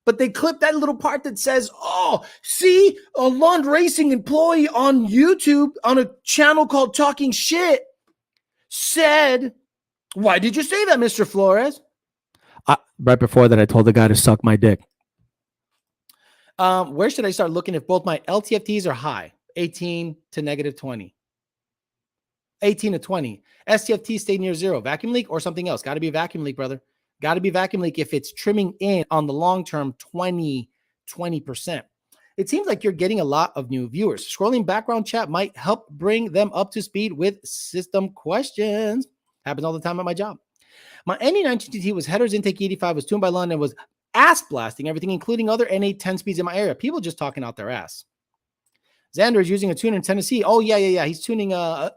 But they clip that little part that says, oh, see, a Lund Racing employee on YouTube on a channel called Talking Shit said, why did you say that, Mr. Flores? Right before that, I told the guy to suck my dick. Where should I start looking if both my LTFTs are high? 18 to negative 20. 18 to 20. STFT stay near zero. Vacuum leak or something else? Got to be a vacuum leak, brother. Got to be vacuum leak if it's trimming in on the long term 20%. It seems like you're getting a lot of new viewers. Scrolling background chat might help bring them up to speed with system questions. Happens all the time at my job. My NE19TT was headers intake 85, was tuned by Lund and was ass blasting everything, including other NA 10 speeds in my area. People just talking out their ass. Xander is using a tuner in Tennessee. Oh, yeah. He's tuning a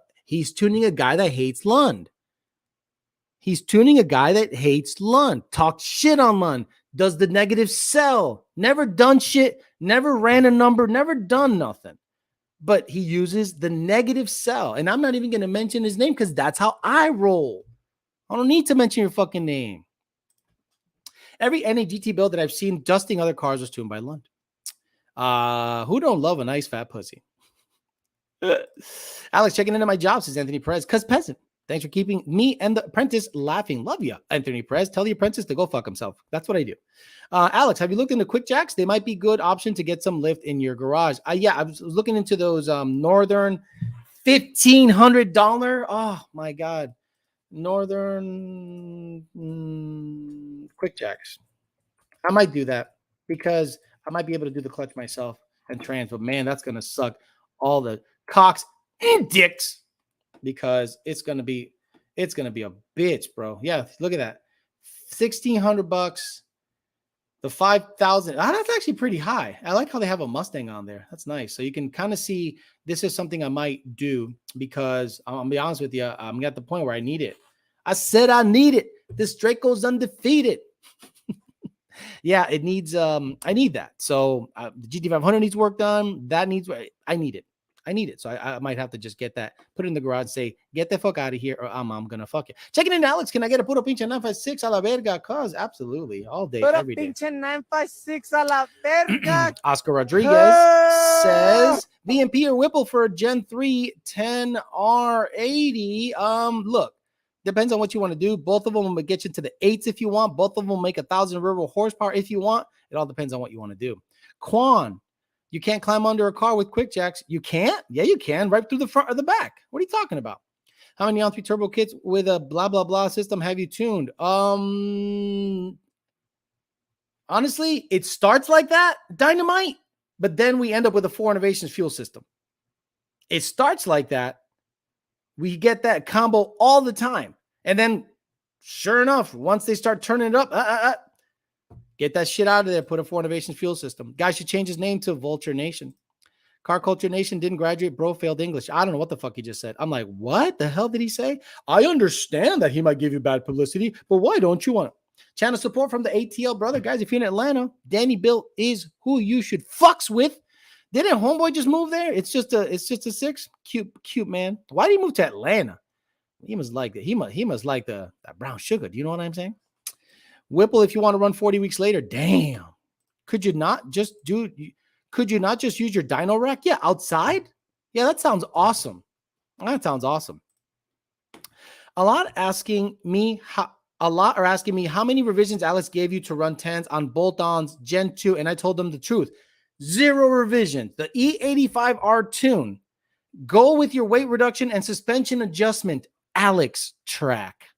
guy that hates Lund. He's tuning a guy that hates Lund. Talks shit on Lund. Does the negative sell. Never done shit. Never ran a number. Never done nothing. But he uses the negative sell. And I'm not even going to mention his name because that's how I roll. I don't need to mention your fucking name. Every NA GT build that I've seen dusting other cars was tuned by Lund. Who don't love a nice fat pussy? Alex checking into my job, says Anthony Perez. Cause peasant. Thanks for keeping me and the apprentice laughing. Love you, Anthony Perez. Tell the apprentice to go fuck himself. That's what I do. Alex, have you looked into quick jacks? They might be good option to get some lift in your garage. Yeah, I was looking into those Northern $1,500. Oh my God. Northern quick jacks. I might do that because I might be able to do the clutch myself and trans, but man, that's going to suck all the cocks and dicks because it's going to be It's gonna be a bitch, bro. Yeah, look at that. $1,600. The 5,000. That's actually pretty high. I like how they have a Mustang on there. That's nice. So you can kind of see this is something I might do because I'm gonna be honest with you. I'm at the point where I need it. I said I need it. This Draco's undefeated. Yeah, it needs I need that. So the GT500 needs work done. That needs I need it. I need it. So I might have to just get that, put it in the garage, say, get the fuck out of here, or I'm gonna fuck you. Checking in, Alex. Can I get a puro pinche 956 a la verga? Cause absolutely, all day, Puro every day. pinche 956 a la verga. Oscar Rodriguez says VMP or Whipple for a Gen 3 10R80. Look, depends on what you want to do. Both of them will get you to the 8s if you want. Both of them will make 1,000 rural horsepower if you want. It all depends on what you want to do. Quan, you can't climb under a car with quick jacks. You can't? Yeah, you can. Right through the front or the back. What are you talking about? How many on-3 turbo kits with a blah, blah, blah system have you tuned? Honestly, it starts like that, dynamite, but then we end up with a 4 Innovations fuel system. It starts like that. We get that combo all the time. And then, sure enough, once they start turning it up, get that shit out of there. Put a 4 Innovations fuel system. Guy should change his name to Vulture Nation. Car Culture Nation didn't graduate, bro, failed English. I don't know what the fuck he just said. I'm like, what the hell did he say? I understand that he might give you bad publicity, but why don't you want it? Channel support from the ATL brother. Guys, if you're in Atlanta, Danny Bill is who you should fucks with. Didn't Homeboy just move there? It's just a 6. Cute man. Why did he move to Atlanta? He must like that. He must like that brown sugar. Do you know what I'm saying? Whipple, if you want to run 40 weeks later, damn. Could you not just use your dyno rack? Yeah, outside? Yeah, that sounds awesome. That sounds awesome. A lot are asking me how many revisions Alex gave you to run 10s on bolt-ons Gen 2, and I told them the truth. 0 revisions. The E85R tune. Go with your weight reduction and suspension adjustment, Alex track.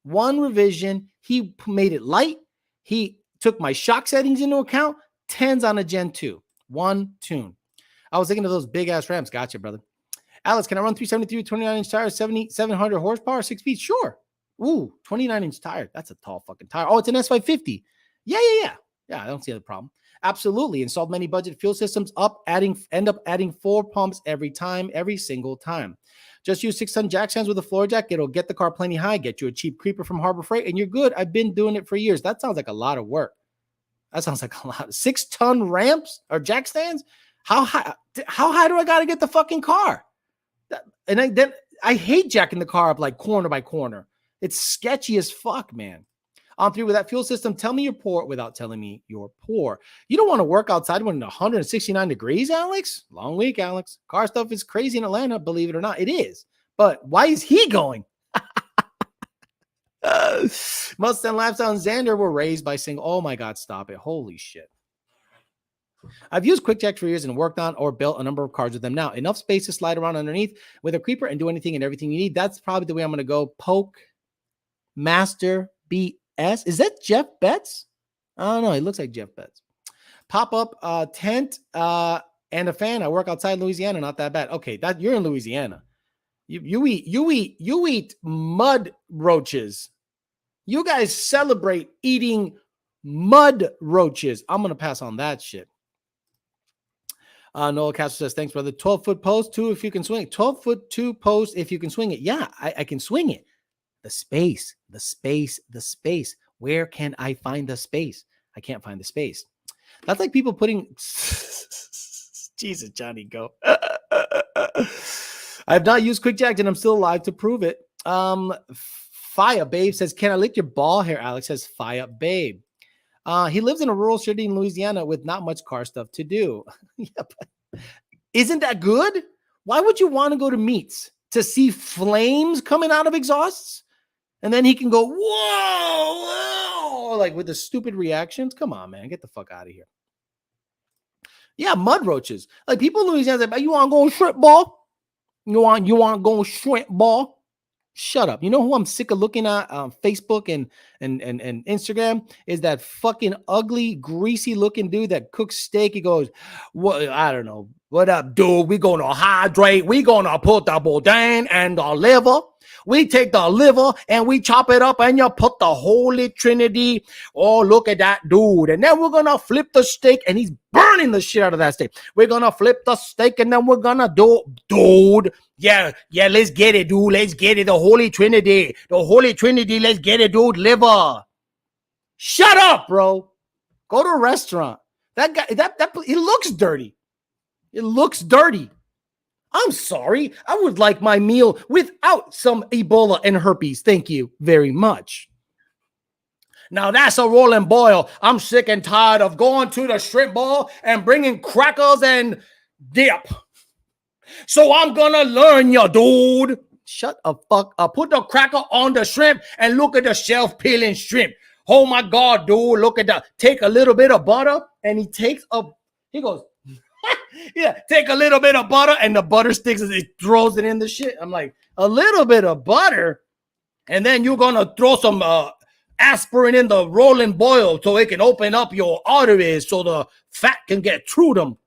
1 revision. He made it light. He took my shock settings into account. 10s on a Gen 2. 1 tune. I was thinking of those big-ass Rams. Gotcha, brother. Alex, can I run 373 29-inch tires, 700 horsepower, 6 speed? Sure. Ooh, 29-inch tire. That's a tall fucking tire. Oh, it's an S550. Yeah. Yeah, I don't see the problem. Absolutely. Installed many budget fuel systems end up adding 4 pumps every single time. Just use 6-ton jack stands with a floor jack. It'll get the car plenty high, get you a cheap creeper from Harbor Freight, and you're good. I've been doing it for years. That sounds like a lot of work. That sounds like a lot. 6-ton ramps or jack stands? How high do I got to get the fucking car? And I hate jacking the car up like corner by corner. It's sketchy as fuck, man. On 3 with that fuel system, tell me you're poor without telling me you're poor. You don't want to work outside when it's 169 degrees, Alex? Long week, Alex. Car stuff is crazy in Atlanta, believe it or not. It is. But why is he going? Mustang Lifestyle and Xander were raised by single. Oh my God, stop it. Holy shit. I've used quick jacks for years and worked on or built a number of cars with them now. Enough space to slide around underneath with a creeper and do anything and everything you need. That's probably the way I'm going to go. Poke Master BS. Is that Jeff Betts? I don't know. It looks like Jeff Betts. Pop up tent and a fan. I work outside Louisiana. Not that bad. Okay, that you're in Louisiana. You eat mud roaches. You guys celebrate eating mud roaches. I'm going to pass on that shit. Noel Castro says, thanks, brother. 12-foot post, 2 if you can swing it. 12-foot 2 post if you can swing it. Yeah, I can swing it. The space. Where can I find the space? I can't find the space. That's like people putting... Jesus, Johnny, go. I have not used Quick Jack and I'm still alive to prove it. Fire Babe says, can I lick your ball hair? Alex says, Fire Babe. He lives in a rural city in Louisiana with not much car stuff to do. Yeah, but isn't that good? Why would you want to go to meets to see flames coming out of exhausts? And then he can go, whoa, like with the stupid reactions. Come on, man. Get the fuck out of here. Yeah, mud roaches. Like people in Louisiana say, you want to go shrimp ball? You want to go shrimp ball? Shut up. You know who I'm sick of looking at on Facebook and Instagram is that fucking ugly, greasy looking dude that cooks steak. He goes, "What? I don't know. What up, dude? We gonna hydrate. We gonna put the boudin and the liver We take the liver and we chop it up and you put the Holy Trinity. Oh, look at that dude. And then we're going to flip the steak and he's burning the shit out of that steak. We're going to flip the steak and then we're going to dude. Yeah, let's get it, dude. Let's get it. The Holy Trinity. The Holy Trinity. Let's get it, dude. Liver. Shut up, bro. Go to a restaurant. That guy, it looks dirty. It looks dirty. I'm sorry. I would like my meal without some Ebola and herpes. Thank you very much. Now that's a rolling boil. I'm sick and tired of going to the shrimp bowl and bringing crackers and dip. So I'm gonna learn you, dude. Shut the fuck up. Put the cracker on the shrimp and look at the shelf peeling shrimp. Oh my God, dude. Look at that. Take a little bit of butter and he goes, yeah, take a little bit of butter and the butter sticks and he throws it in the shit. I'm like, a little bit of butter and then you're going to throw some aspirin in the rolling boil so it can open up your arteries so the fat can get through them.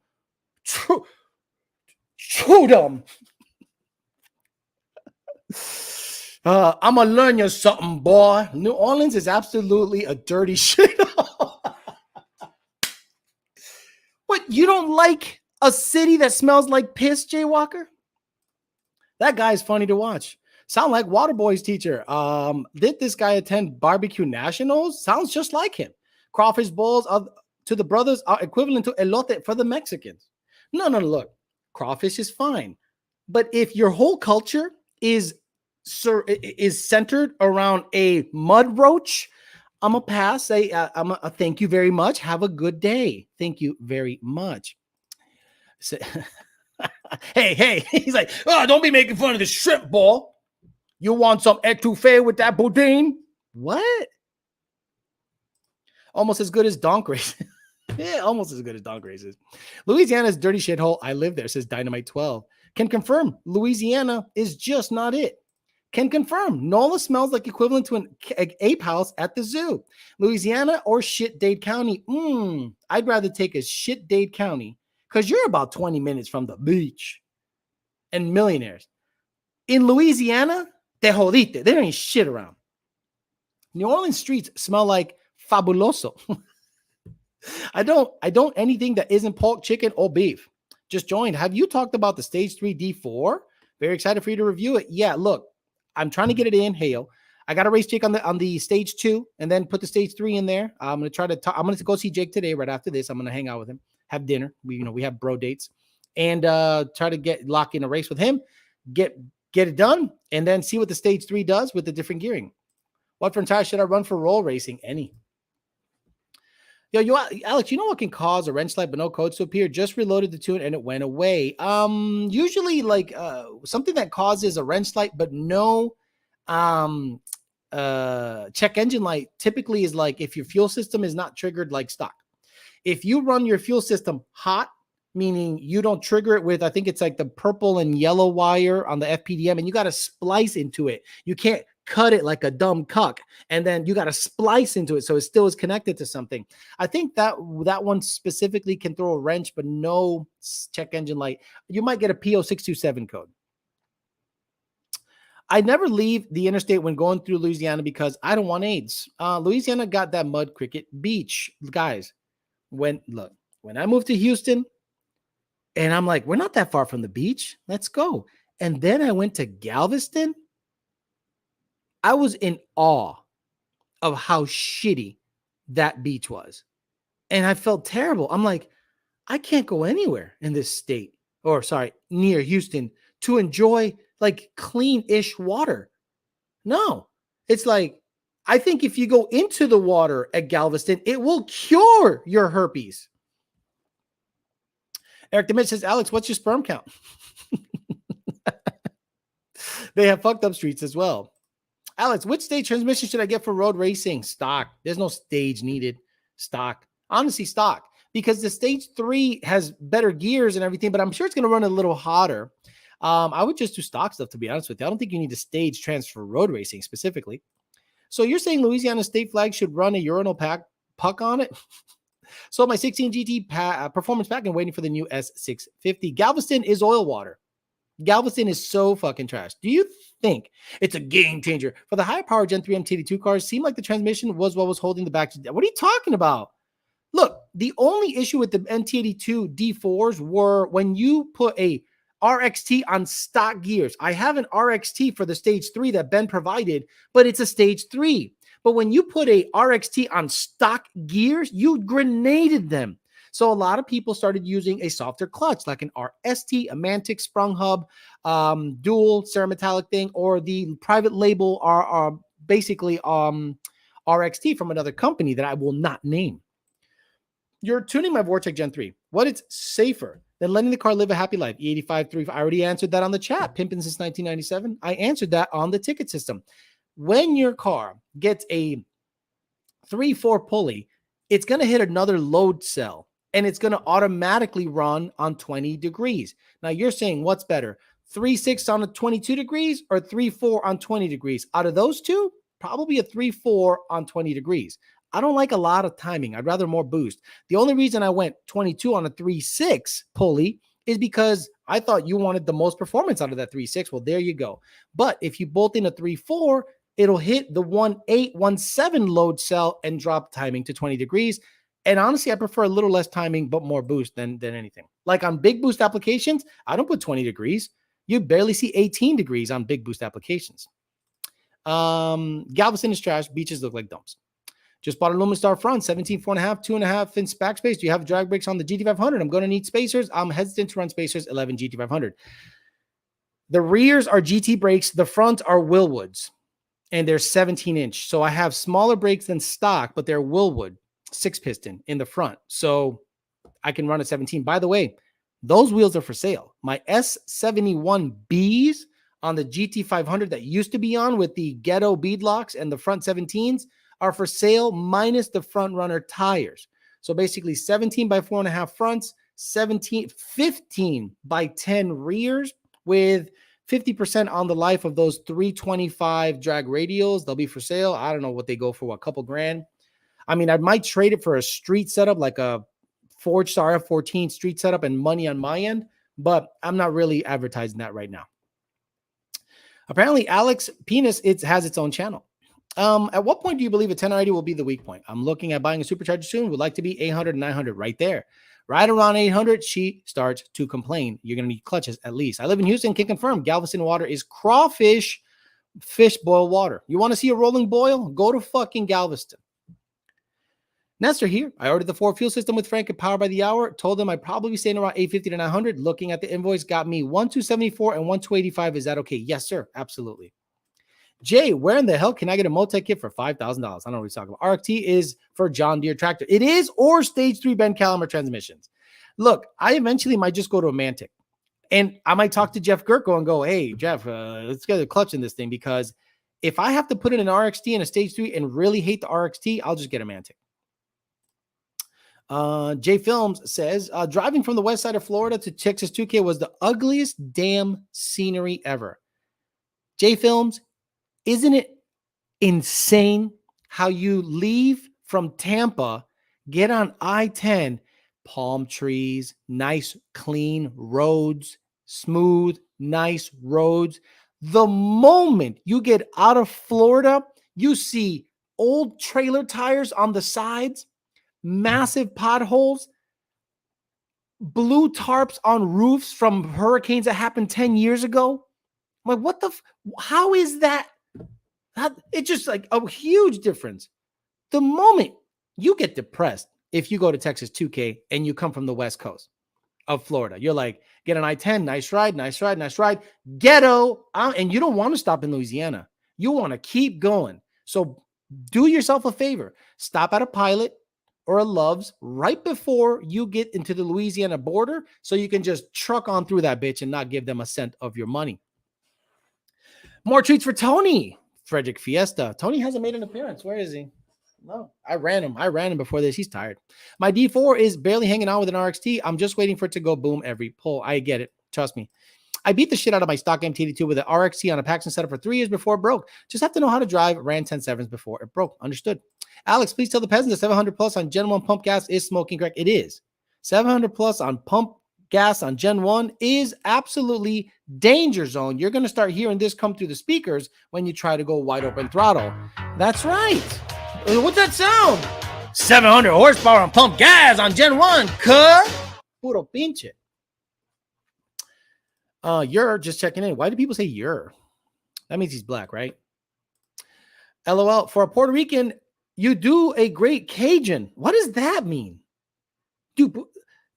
Through them. I'm going to learn you something, boy. New Orleans is absolutely a dirty shit. What, you don't like a city that smells like piss, Jay Walker? That guy's funny to watch. Sound like Waterboy's teacher. Did this guy attend Barbecue Nationals? Sounds just like him. Crawfish bowls to the brothers are equivalent to elote for the Mexicans. No, look. Crawfish is fine. But if your whole culture is centered around a mud roach, I'm going to pass. I'm a thank you very much. Have a good day. Thank you very much. So, hey. He's like, oh, don't be making fun of the shrimp ball. You want some etouffee with that boudin? What? Almost as good as donk races. Yeah, almost as good as donk races. Louisiana's dirty shithole. I live there, says Dynamite 12. Can confirm Louisiana is just not it. Can confirm NOLA smells like equivalent to an ape house at the zoo. Louisiana or shit Dade County? I'd rather take a shit Dade County because you're about 20 minutes from the beach and millionaires. In Louisiana, te jodite. There ain't shit around. New Orleans streets smell like fabuloso. I don't anything that isn't pork, chicken, or beef. Just joined. Have you talked about the stage 3 D4? Very excited for you to review it. Yeah, look. I'm trying to get it in. Hail. I got a race Jake on the stage 2 and then put the stage 3 in there. I'm going to try to I'm going to go see Jake today right after this. I'm going to hang out with him, have dinner. We have bro dates and try to lock in a race with him, get it done and then see what the stage 3 does with the different gearing. What front tire should I run for roll racing? Any. Alex, you know what can cause a wrench light but no codes to appear? Just reloaded the tune and it went away. Usually like something that causes a wrench light but no check engine light typically is like if your fuel system is not triggered like stock. If you run your fuel system hot, meaning you don't trigger it with, I think it's like the purple and yellow wire on the FPDM and you got to splice into it. You can't cut it like a dumb cuck and then you got to splice into it so it still is connected to something. I think that one specifically can throw a wrench but no check engine light. You might get a P0627 code. I never leave the interstate when going through Louisiana because I don't want AIDS. Louisiana got that mud cricket beach. Guys, when I moved to Houston and I'm like, we're not that far from the beach. Let's go. And then I went to Galveston. I was in awe of how shitty that beach was. And I felt terrible. I'm like, I can't go anywhere in this state near Houston to enjoy like clean-ish water. No, it's like, I think if you go into the water at Galveston, it will cure your herpes. Eric Demit says, Alex, what's your sperm count? They have fucked up streets as well. Alex, which stage transmission should I get for road racing? Stock. There's no stage needed. Stock. Honestly, stock. Because the stage 3 has better gears and everything, but I'm sure it's going to run a little hotter. I would just do stock stuff, to be honest with you. I don't think you need a stage transfer road racing specifically. So you're saying Louisiana state flag should run a urinal puck on it? So my 16 GT performance pack and waiting for the new S650. Galveston is oil water. Galveston is so fucking trash. Do you think it's a game changer for the higher power Gen 3 MT82 cars? Seemed like the transmission was what was holding the back. What are you talking about? Look, the only issue with the MT82 D4s were when you put a RXT on stock gears. I have an RXT for the stage 3 that Ben provided, but it's a stage 3. But when you put a RXT on stock gears, you grenaded them. So a lot of people started using a softer clutch, like an RST, a Mantic sprung hub, dual cerametallic thing, or the private label are basically RXT from another company that I will not name. You're tuning my Vortec Gen 3. What is safer than letting the car live a happy life? E85 I already answered that on the chat. Pimping since 1997. I answered that on the ticket system. When your car gets a 3-4 pulley, it's going to hit another load cell and it's going to automatically run on 20 degrees. Now you're saying what's better, 3.6 on a 22 degrees or 3.4 on 20 degrees? Out of those two, probably a 3.4 on 20 degrees. I don't like a lot of timing. I'd rather more boost. The only reason I went 22 on a 3.6 pulley is because I thought you wanted the most performance out of that 3.6. Well, there you go. But if you bolt in a 3.4, it'll hit the 1.8, 1.7 load cell and drop timing to 20 degrees. And honestly, I prefer a little less timing, but more boost than anything. Like on big boost applications, I don't put 20 degrees. You barely see 18 degrees on big boost applications. Galveston is trash. Beaches look like dumps. Just bought a Luminar front, 17, 4.5, 2.5 inch backspace. Do you have drag brakes on the GT500? I'm going to need spacers. I'm hesitant to run spacers, 11 GT500. The rears are GT brakes. The front are Willwoods, and they're 17 inch. So I have smaller brakes than stock, but they're Willwood 6-piston in the front. So I can run a 17. By the way, those wheels are for sale. My S71Bs on the GT500 that used to be on with the ghetto bead locks and the front 17s are for sale minus the front runner tires. So basically 17 by 4.5 fronts, 15 by 10 rears with 50% on the life of those 325 drag radials. They'll be for sale. I don't know what they go for, a couple grand. I mean, I might trade it for a street setup, like a Forged RF14 street setup and money on my end, but I'm not really advertising that right now. Apparently, Alex Penis has its own channel. At what point do you believe a 1090 will be the weak point? I'm looking at buying a supercharger soon. Would like to be 800, 900 right there. Right around 800, she starts to complain. You're going to need clutches at least. I live in Houston, can confirm Galveston water is crawfish, fish boil water. You want to see a rolling boil? Go to fucking Galveston. Nestor here. I ordered the 4 fuel system with Frank at Power by the Hour. Told them I'd probably be staying around 850 to 900. Looking at the invoice, got me 1,274 and 1,285. Is that okay? Yes, sir. Absolutely. Jay, where in the hell can I get a Motec kit for $5,000? I don't know what he's talking about. RXT is for John Deere tractor. It is, or stage 3 Ben Calimer transmissions. Look, I eventually might just go to a Mantic. And I might talk to Jeff Gerko and go, hey, Jeff, let's get a clutch in this thing. Because if I have to put in an RXT and a stage 3 and really hate the RXT, I'll just get a Mantic. Jay Films says, driving from the west side of Florida to Texas 2K was the ugliest damn scenery ever. Jay Films, isn't it insane how you leave from Tampa, get on I-10, palm trees, nice, clean roads, smooth, nice roads. The moment you get out of Florida, you see old trailer tires on the sides, massive potholes, blue tarps on roofs from hurricanes that happened 10 years ago. I'm like, what the, how is that? It's just like a huge difference. The moment you get depressed, if you go to Texas 2K and you come from the West Coast of Florida, you're like, get an I-10, nice ride, nice ride, nice ride, ghetto. And you don't want to stop in Louisiana. You want to keep going. So do yourself a favor. Stop at a Pilot or a Love's right before you get into the Louisiana border so you can just truck on through that bitch and not give them a cent of your money. More treats for Tony. Frederick Fiesta. Tony hasn't made an appearance. Where is he? No, I ran him before this. He's tired. My D4 is barely hanging on with an RXT. I'm just waiting for it to go boom every pull. I get it. Trust me. I beat the shit out of my stock MT82 with an RXT on a Paxton setup for 3 years before it broke. Just have to know how to drive. Ran 10.7s before it broke. Understood. Alex, please tell the peasants that 700 plus on Gen 1 pump gas is smoking crack. It is. 700 plus on pump gas on Gen 1 is absolutely danger zone. You're going to start hearing this come through the speakers when you try to go wide open throttle. That's right. What's that sound? 700 horsepower on pump gas on Gen 1. Puro pinche. You're just checking in. Why do people say you're? That means he's black, right? LOL. For a Puerto Rican, you do a great Cajun. What does that mean? Dude,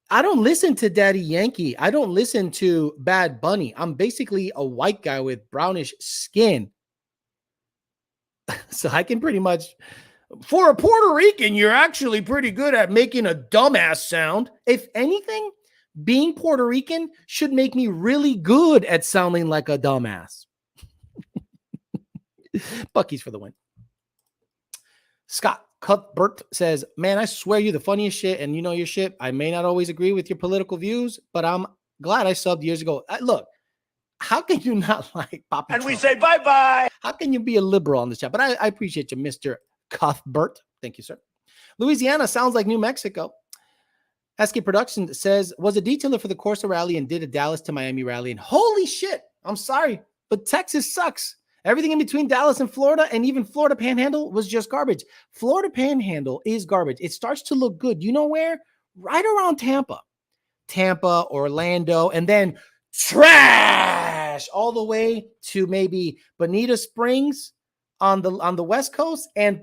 I don't listen to Daddy Yankee. I don't listen to Bad Bunny. I'm basically a white guy with brownish skin. So I can pretty much, for a Puerto Rican, you're actually pretty good at making a dumbass sound. If anything, being Puerto Rican should make me really good at sounding like a dumbass. Bucky's for the win. Scott Cuthbert says, man, I swear you're the funniest shit and you know your shit. I may not always agree with your political views, but I'm glad I subbed years ago. Look, how can you not like Papa And Trump? we say bye-bye. How can you be a liberal on this chat? But I appreciate you, Mr. Cuthbert. Thank you, sir. Louisiana sounds like New Mexico. SK Production says, was a detailer for the Corsa rally and did a Dallas to Miami rally. And holy shit, I'm sorry, but Texas sucks. Everything in between Dallas and Florida and even Florida Panhandle was just garbage. Florida Panhandle is garbage. It starts to look good. You know where? Right around Tampa, Orlando, and then trash all the way to maybe Bonita Springs on the West Coast and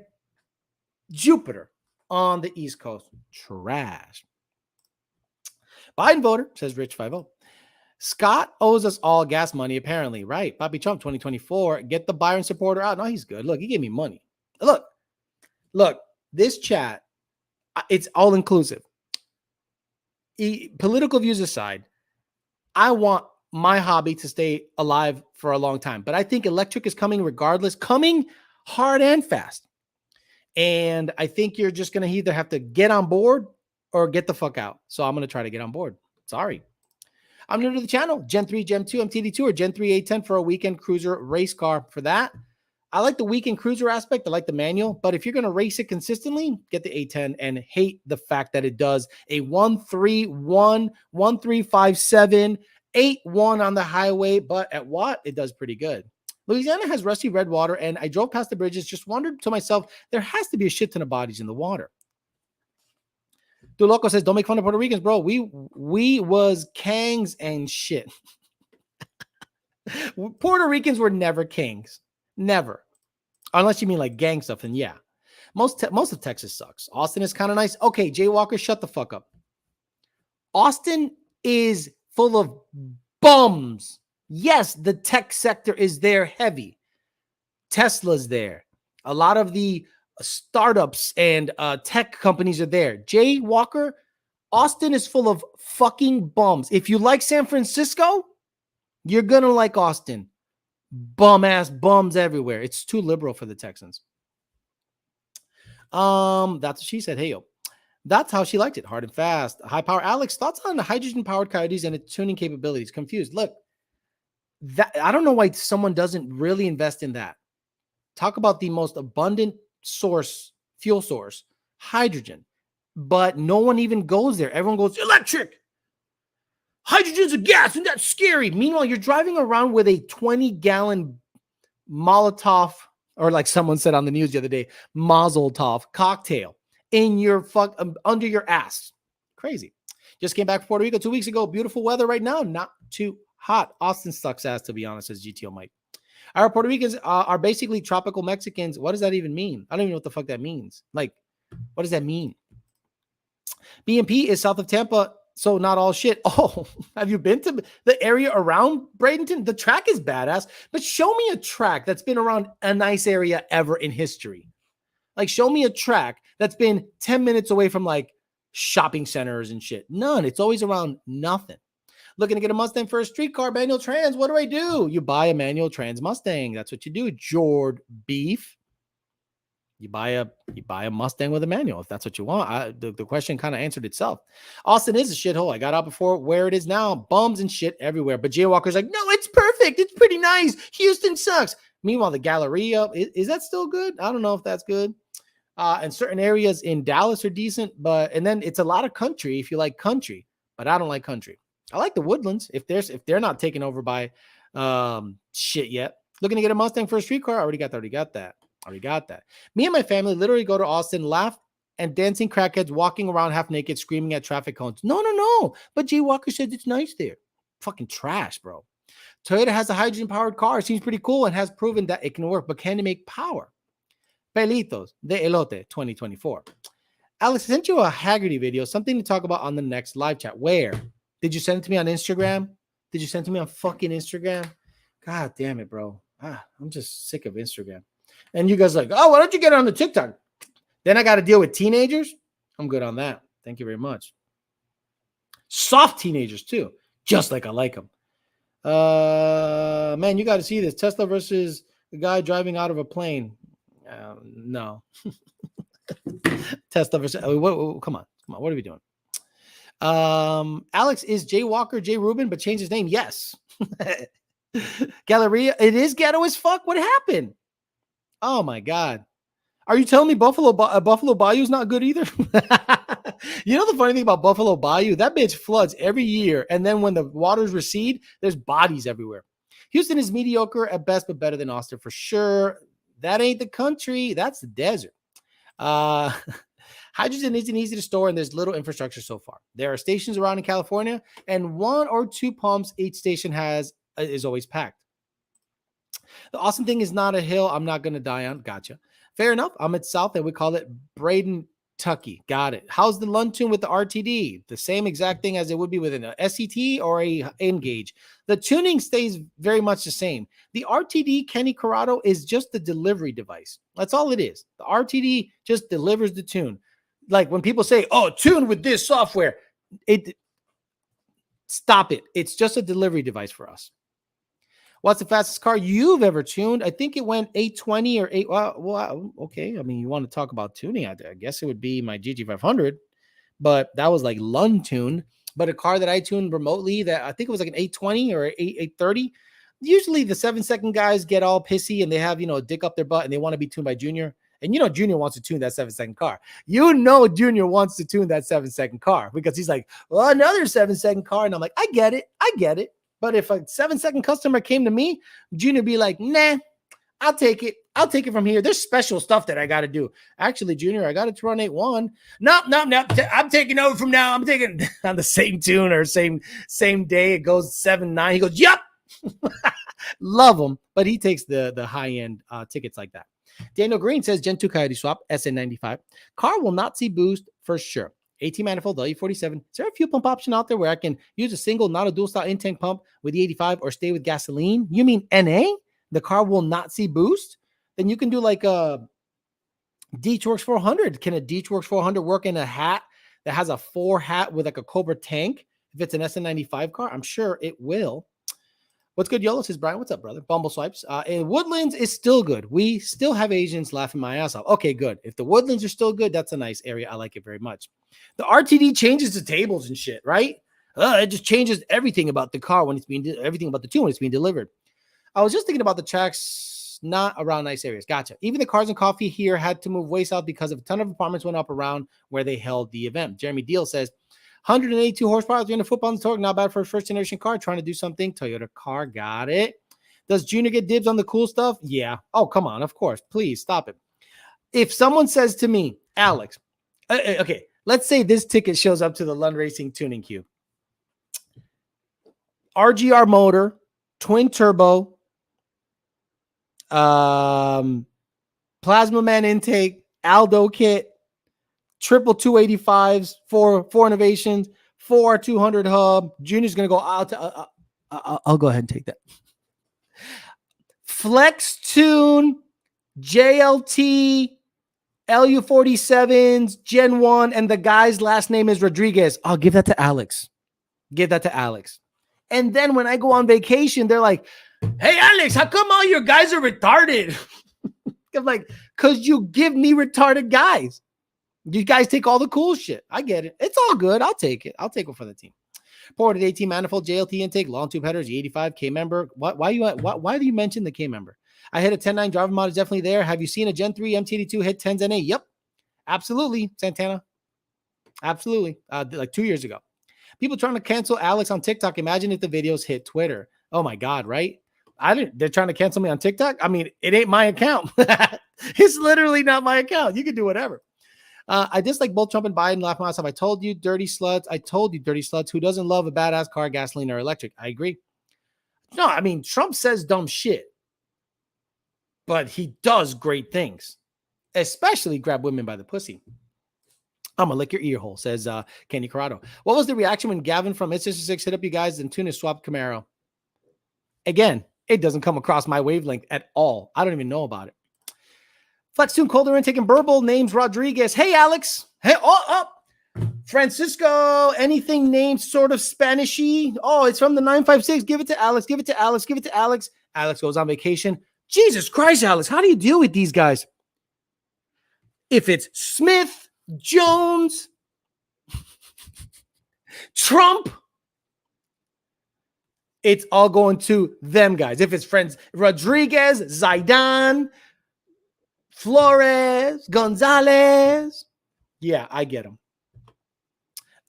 Jupiter on the East Coast. Trash. Biden voter, says Rich 50. Scott owes us all gas money, apparently. Right. Bobby Trump 2024. Get the Byron supporter out. No, he's good. Look, he gave me money. Look, this chat, it's all inclusive. Political views aside, I want my hobby to stay alive for a long time. But I think electric is coming regardless, coming hard and fast. And I think you're just going to either have to get on board or get the fuck out. So I'm going to try to get on board. Sorry. I'm new to the channel. Gen 3, Gen 2, MTD2, or Gen 3 A10 for a weekend cruiser race car. For that, I like the weekend cruiser aspect. I like the manual. But if you're going to race it consistently, get the A10 and hate the fact that it does a 131, 1357, 81 on the highway. But at Watt, it does pretty good. Louisiana has rusty red water, and I drove past the bridges, just wondered to myself, there has to be a shit ton of bodies in the water. Duloco says, don't make fun of Puerto Ricans, bro. We was kings and shit. Puerto Ricans were never kings. Never. Unless you mean like gang stuff, then yeah. Most of Texas sucks. Austin is kind of nice. Okay, Jay Walker, shut the fuck up. Austin is full of bums. Yes, the tech sector is there heavy. Tesla's there. A lot of the startups and tech companies are there. Jay Walker, Austin is full of fucking bums. If you like San Francisco, you're going to like Austin. Bum-ass bums everywhere. It's too liberal for the Texans. That's what she said. Hey, yo. That's how she liked it. Hard and fast. High power. Alex, thoughts on the hydrogen-powered coyotes and its tuning capabilities? Confused. Look, I don't know why someone doesn't really invest in that. Talk about the most abundant fuel source, hydrogen. But no one even goes there. Everyone goes, electric. Hydrogen's a gas, and that's scary. Meanwhile, you're driving around with a 20-gallon Molotov, or like someone said on the news the other day, Mazel Tov cocktail in your under your ass. Crazy. Just came back from Puerto Rico 2 weeks ago. Beautiful weather right now. Not too hot. Austin sucks ass, to be honest, says GTO Mike. Our Puerto Ricans are basically tropical Mexicans. What does that even mean? I don't even know what the fuck that means. Like, what does that mean? BMP is south of Tampa, so not all shit. Oh, have you been to the area around Bradenton? The track is badass, but show me a track that's been around a nice area ever in history. Like, show me a track that's been 10 minutes away from like shopping centers and shit. None. It's always around nothing. Looking to get a Mustang for a streetcar, manual trans. What do? You buy a manual trans Mustang. That's what you do, Jord Beef. You buy a Mustang with a manual if that's what you want. The question kind of answered itself. Austin is a shithole. I got out before where it is now. Bums and shit everywhere. But Jay Walker's like, no, it's perfect. It's pretty nice. Houston sucks. Meanwhile, the Galleria, is that still good? I don't know if that's good. And certain areas in Dallas are decent, and then it's a lot of country if you like country, but I don't like country. I like the Woodlands if they're not taken over by shit yet. Looking to get a Mustang for a street car. Already got that. Me and my family literally go to Austin, laugh and dancing crackheads walking around half naked, screaming at traffic cones. No. But Jay Walker said it's nice there. Fucking trash, bro. Toyota has a hydrogen powered car. Seems pretty cool and has proven that it can work, but can it make power? Pelitos de Elote 2024. Alex, I sent you a Haggerty video, something to talk about on the next live chat. Where? Did you send it to me on Instagram? Did you send it to me on fucking Instagram? God damn it, bro. I'm just sick of Instagram. And you guys are like, oh, why don't you get on the TikTok? Then I got to deal with teenagers. I'm good on that. Thank you very much. Soft teenagers too, just like I like them. Man, you got to see this. Tesla versus the guy driving out of a plane. No. Tesla versus. Come on. What are we doing? Alex, is Jay Walker Jay Rubin, but changed his name? Yes. Galleria, it is ghetto as fuck. What happened? Oh my god. Are you telling me Buffalo Bayou is not good either? You know the funny thing about Buffalo Bayou? That bitch floods every year, and then when the waters recede, there's bodies everywhere. Houston is mediocre at best, but better than Austin for sure. That ain't the country. That's the desert. Hydrogen isn't easy to store, and there's little infrastructure so far. There are stations around in California, and 1 or 2 pumps each station is always packed. The awesome thing is not a hill I'm not going to die on. Gotcha. Fair enough. I'm at South, and we call it Braden Tucky. Got it. How's the Lund tune with the RTD? The same exact thing as it would be with an SCT or a N-Gauge. The tuning stays very much the same. The RTD, Kenny Corrado, is just the delivery device. That's all it is. The RTD just delivers the tune. Like when people say, oh, tune with this software, stop it. It's just a delivery device for us. What's the fastest car you've ever tuned? I think it went 820 or 8. Well, okay. I mean, you want to talk about tuning? I guess it would be my GG500, but that was like Lund tuned. But a car that I tuned remotely, that I think it was like an 820 or 830. Usually the 7-second guys get all pissy and they have, a dick up their butt and they want to be tuned by Junior. And Junior wants to tune that 7-second car. Junior wants to tune that 7-second car because he's like, well, another 7-second car. And I'm like, I get it. But if a 7-second customer came to me, Junior be like, nah, I'll take it. I'll take it from here. There's special stuff that I got to do. Actually, Junior, I got it to run 8-1. No. I'm taking over from now. I'm taking on the same tune or same day. It goes 7-9. He goes, yep. Love him. But he takes the high-end tickets like that. Daniel Green says, Gen 2 Coyote Swap, SN95. Car will not see boost for sure. 18 manifold, W47. Is there a fuel pump option out there where I can use a single, not a dual style in-tank pump with the 85 or stay with gasoline? You mean NA? The car will not see boost? Then you can do like a Deechworks 400. Can a Deechworks 400 work in a hat that has a 4 hat with like a Cobra tank? If it's an SN95 car, I'm sure it will. What's good, YOLO? Says Brian. What's up, brother? Bumble Swipes. And Woodlands is still good. We still have Asians laughing my ass off. Okay, good. If the Woodlands are still good, that's a nice area. I like it very much. The RTD changes the tables and shit, right? It just changes everything about the car when it's being, everything about the tune when it's being delivered. I was just thinking about the tracks not around nice areas. Gotcha. Even the Cars and Coffee here had to move way south because of a ton of apartments went up around where they held the event. Jeremy Deal says, 182 horsepower, 300 foot-pounds of torque, not bad for a first-generation car. Trying to do something. Toyota car, got it. Does Junior get dibs on the cool stuff? Yeah. Oh, come on. Of course. Please stop it. If someone says to me, Alex, okay, let's say this ticket shows up to the Lund Racing Tuning Cube. RGR motor, twin turbo, Plasma Man intake, Aldo kit, triple 285s, four innovations, 4 200 hub. Junior's going to go out. I'll go ahead and take that. Flex Tune, JLT, LU47s, Gen 1, and the guy's last name is Rodriguez. I'll give that to Alex. And then when I go on vacation, they're like, hey, Alex, how come all your guys are retarded? I'm like, because you give me retarded guys. You guys take all the cool shit. I get it. It's all good. I'll take it. I'll take it for the team. Ported 18 manifold, JLT intake, long tube headers, E85, K member. Why do you mention the K member? I hit a 10.9 driver mod is definitely there. Have you seen a Gen 3 MT82 hit 10s NA? Yep. Absolutely, Santana. Absolutely. Like 2 years ago. People trying to cancel Alex on TikTok. Imagine if the videos hit Twitter. Oh my God, right? They're trying to cancel me on TikTok. I mean, it ain't my account. It's literally not my account. You can do whatever. I dislike both Trump and Biden. Laugh myself. I told you, dirty sluts. I told you, dirty sluts. Who doesn't love a badass car, gasoline, or electric? I agree. No, I mean, Trump says dumb shit, but he does great things, especially grab women by the pussy. I'm gonna lick your ear hole, says Kenny Corrado. What was the reaction when Gavin from It's Sister 6 hit up you guys and Tuna swapped Camaro? Again, it doesn't come across my wavelength at all. I don't even know about it. Flex Tune Colder and taking Burble names Rodriguez. Hey, Alex. Hey, Francisco. Anything named sort of Spanishy? Oh, it's from the 956. Give it to Alex. Give it to Alex. Give it to Alex. Alex goes on vacation. Jesus Christ, Alex. How do you deal with these guys? If it's Smith, Jones, Trump, it's all going to them guys. If it's friends, Rodriguez, Zidane, Flores, Gonzalez. Yeah, I get them.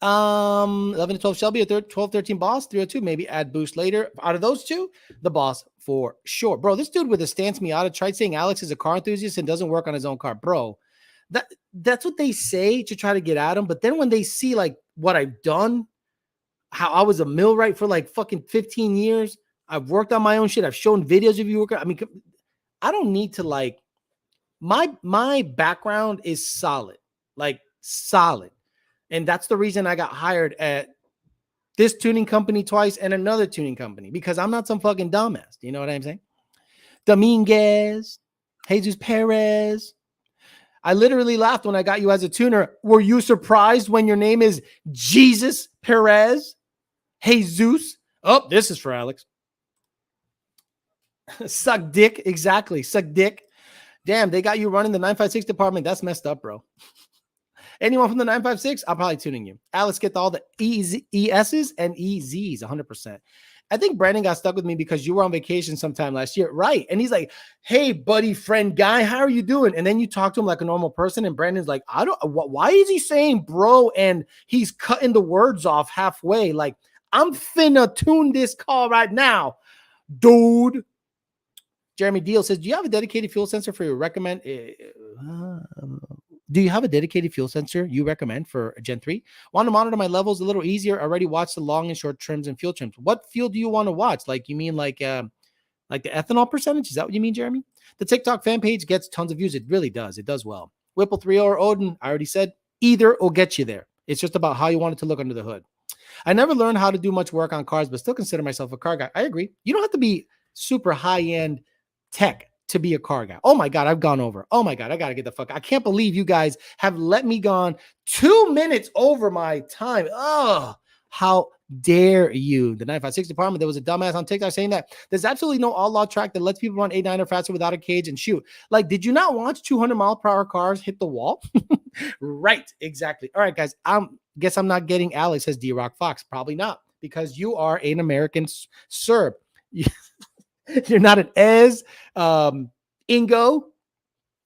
11 to 12 Shelby, 12, 13 Boss, 302, maybe add boost later. Out of those two, the Boss for sure. Bro, this dude with a stance Miata tried saying Alex is a car enthusiast and doesn't work on his own car. Bro, that's what they say to try to get at him. But then when they see like what I've done, how I was a millwright for like fucking 15 years, I've worked on my own shit. I've shown videos of you working. I mean, I don't need to like, my background is solid, like solid. And that's the reason I got hired at this tuning company twice and another tuning company, because I'm not some fucking dumbass. You know what I'm saying? Dominguez, Jesus Perez. I literally laughed when I got you as a tuner. Were you surprised when your name is Jesus Perez? Jesus. Oh, this is for Alex. Suck dick. Exactly. Suck dick. Damn, they got you running the 956 department. That's messed up, bro. Anyone from the 956? I'm probably tuning you. Alex, get all the ESs and EZs, 100%. I think Brandon got stuck with me because you were on vacation sometime last year. Right. And he's like, hey, buddy, friend guy, how are you doing? And then you talk to him like a normal person. And Brandon's like, why is he saying bro? And he's cutting the words off halfway. Like, I'm finna tune this call right now, dude. Jeremy Deal says, do you have a dedicated fuel sensor for your recommend? Do you have a dedicated fuel sensor you recommend for Gen 3? Want to monitor my levels a little easier? Already watched the long and short trims and fuel trims. What fuel do you want to watch? Like, you mean like the ethanol percentage? Is that what you mean, Jeremy? The TikTok fan page gets tons of views. It really does. It does well. Whipple 3 or Odin, I already said, either will get you there. It's just about how you want it to look under the hood. I never learned how to do much work on cars, but still consider myself a car guy. I agree. You don't have to be super high-end tech to be a car guy. Oh my God, I've gone over. Oh my God, I got to get the fuck. I can't believe you guys have let me gone 2 minutes over my time. Oh, how dare you? The 956 department, there was a dumbass on TikTok saying that there's absolutely no all-law track that lets people run 8.9 or faster without a cage and shoot. Like, did you not watch 200-mile-per-hour cars hit the wall? Right, exactly. All right, guys, guess I'm not getting Alex, says D-Rock Fox. Probably not, because you are an American Serb. You're not an Ez, Ingo,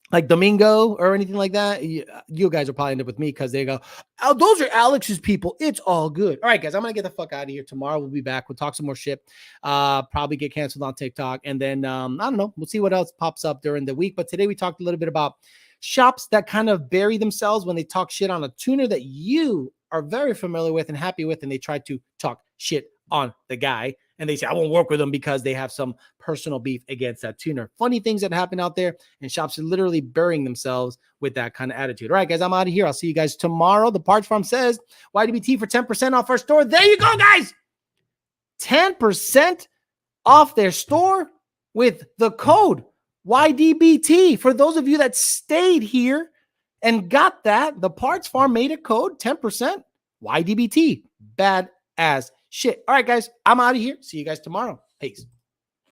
like Domingo or anything like that. You guys will probably end up with me because they go, oh, those are Alex's people. It's all good. All right, guys, I'm going to get the fuck out of here. Tomorrow we'll be back. We'll talk some more shit. Probably get canceled on TikTok. And then, I don't know. We'll see what else pops up during the week. But today we talked a little bit about shops that kind of bury themselves when they talk shit on a tuner that you are very familiar with and happy with, and they try to talk shit on the guy. And they say, I won't work with them because they have some personal beef against that tuner. Funny things that happen out there, and shops are literally burying themselves with that kind of attitude. All right, guys, I'm out of here. I'll see you guys tomorrow. The Parts Farm says YDBT for 10% off our store. There you go, guys. 10% off their store with the code YDBT. For those of you that stayed here and got that, the Parts Farm made a code, 10% YDBT. Bad as shit. All right, guys, I'm out of here. See you guys tomorrow. Peace.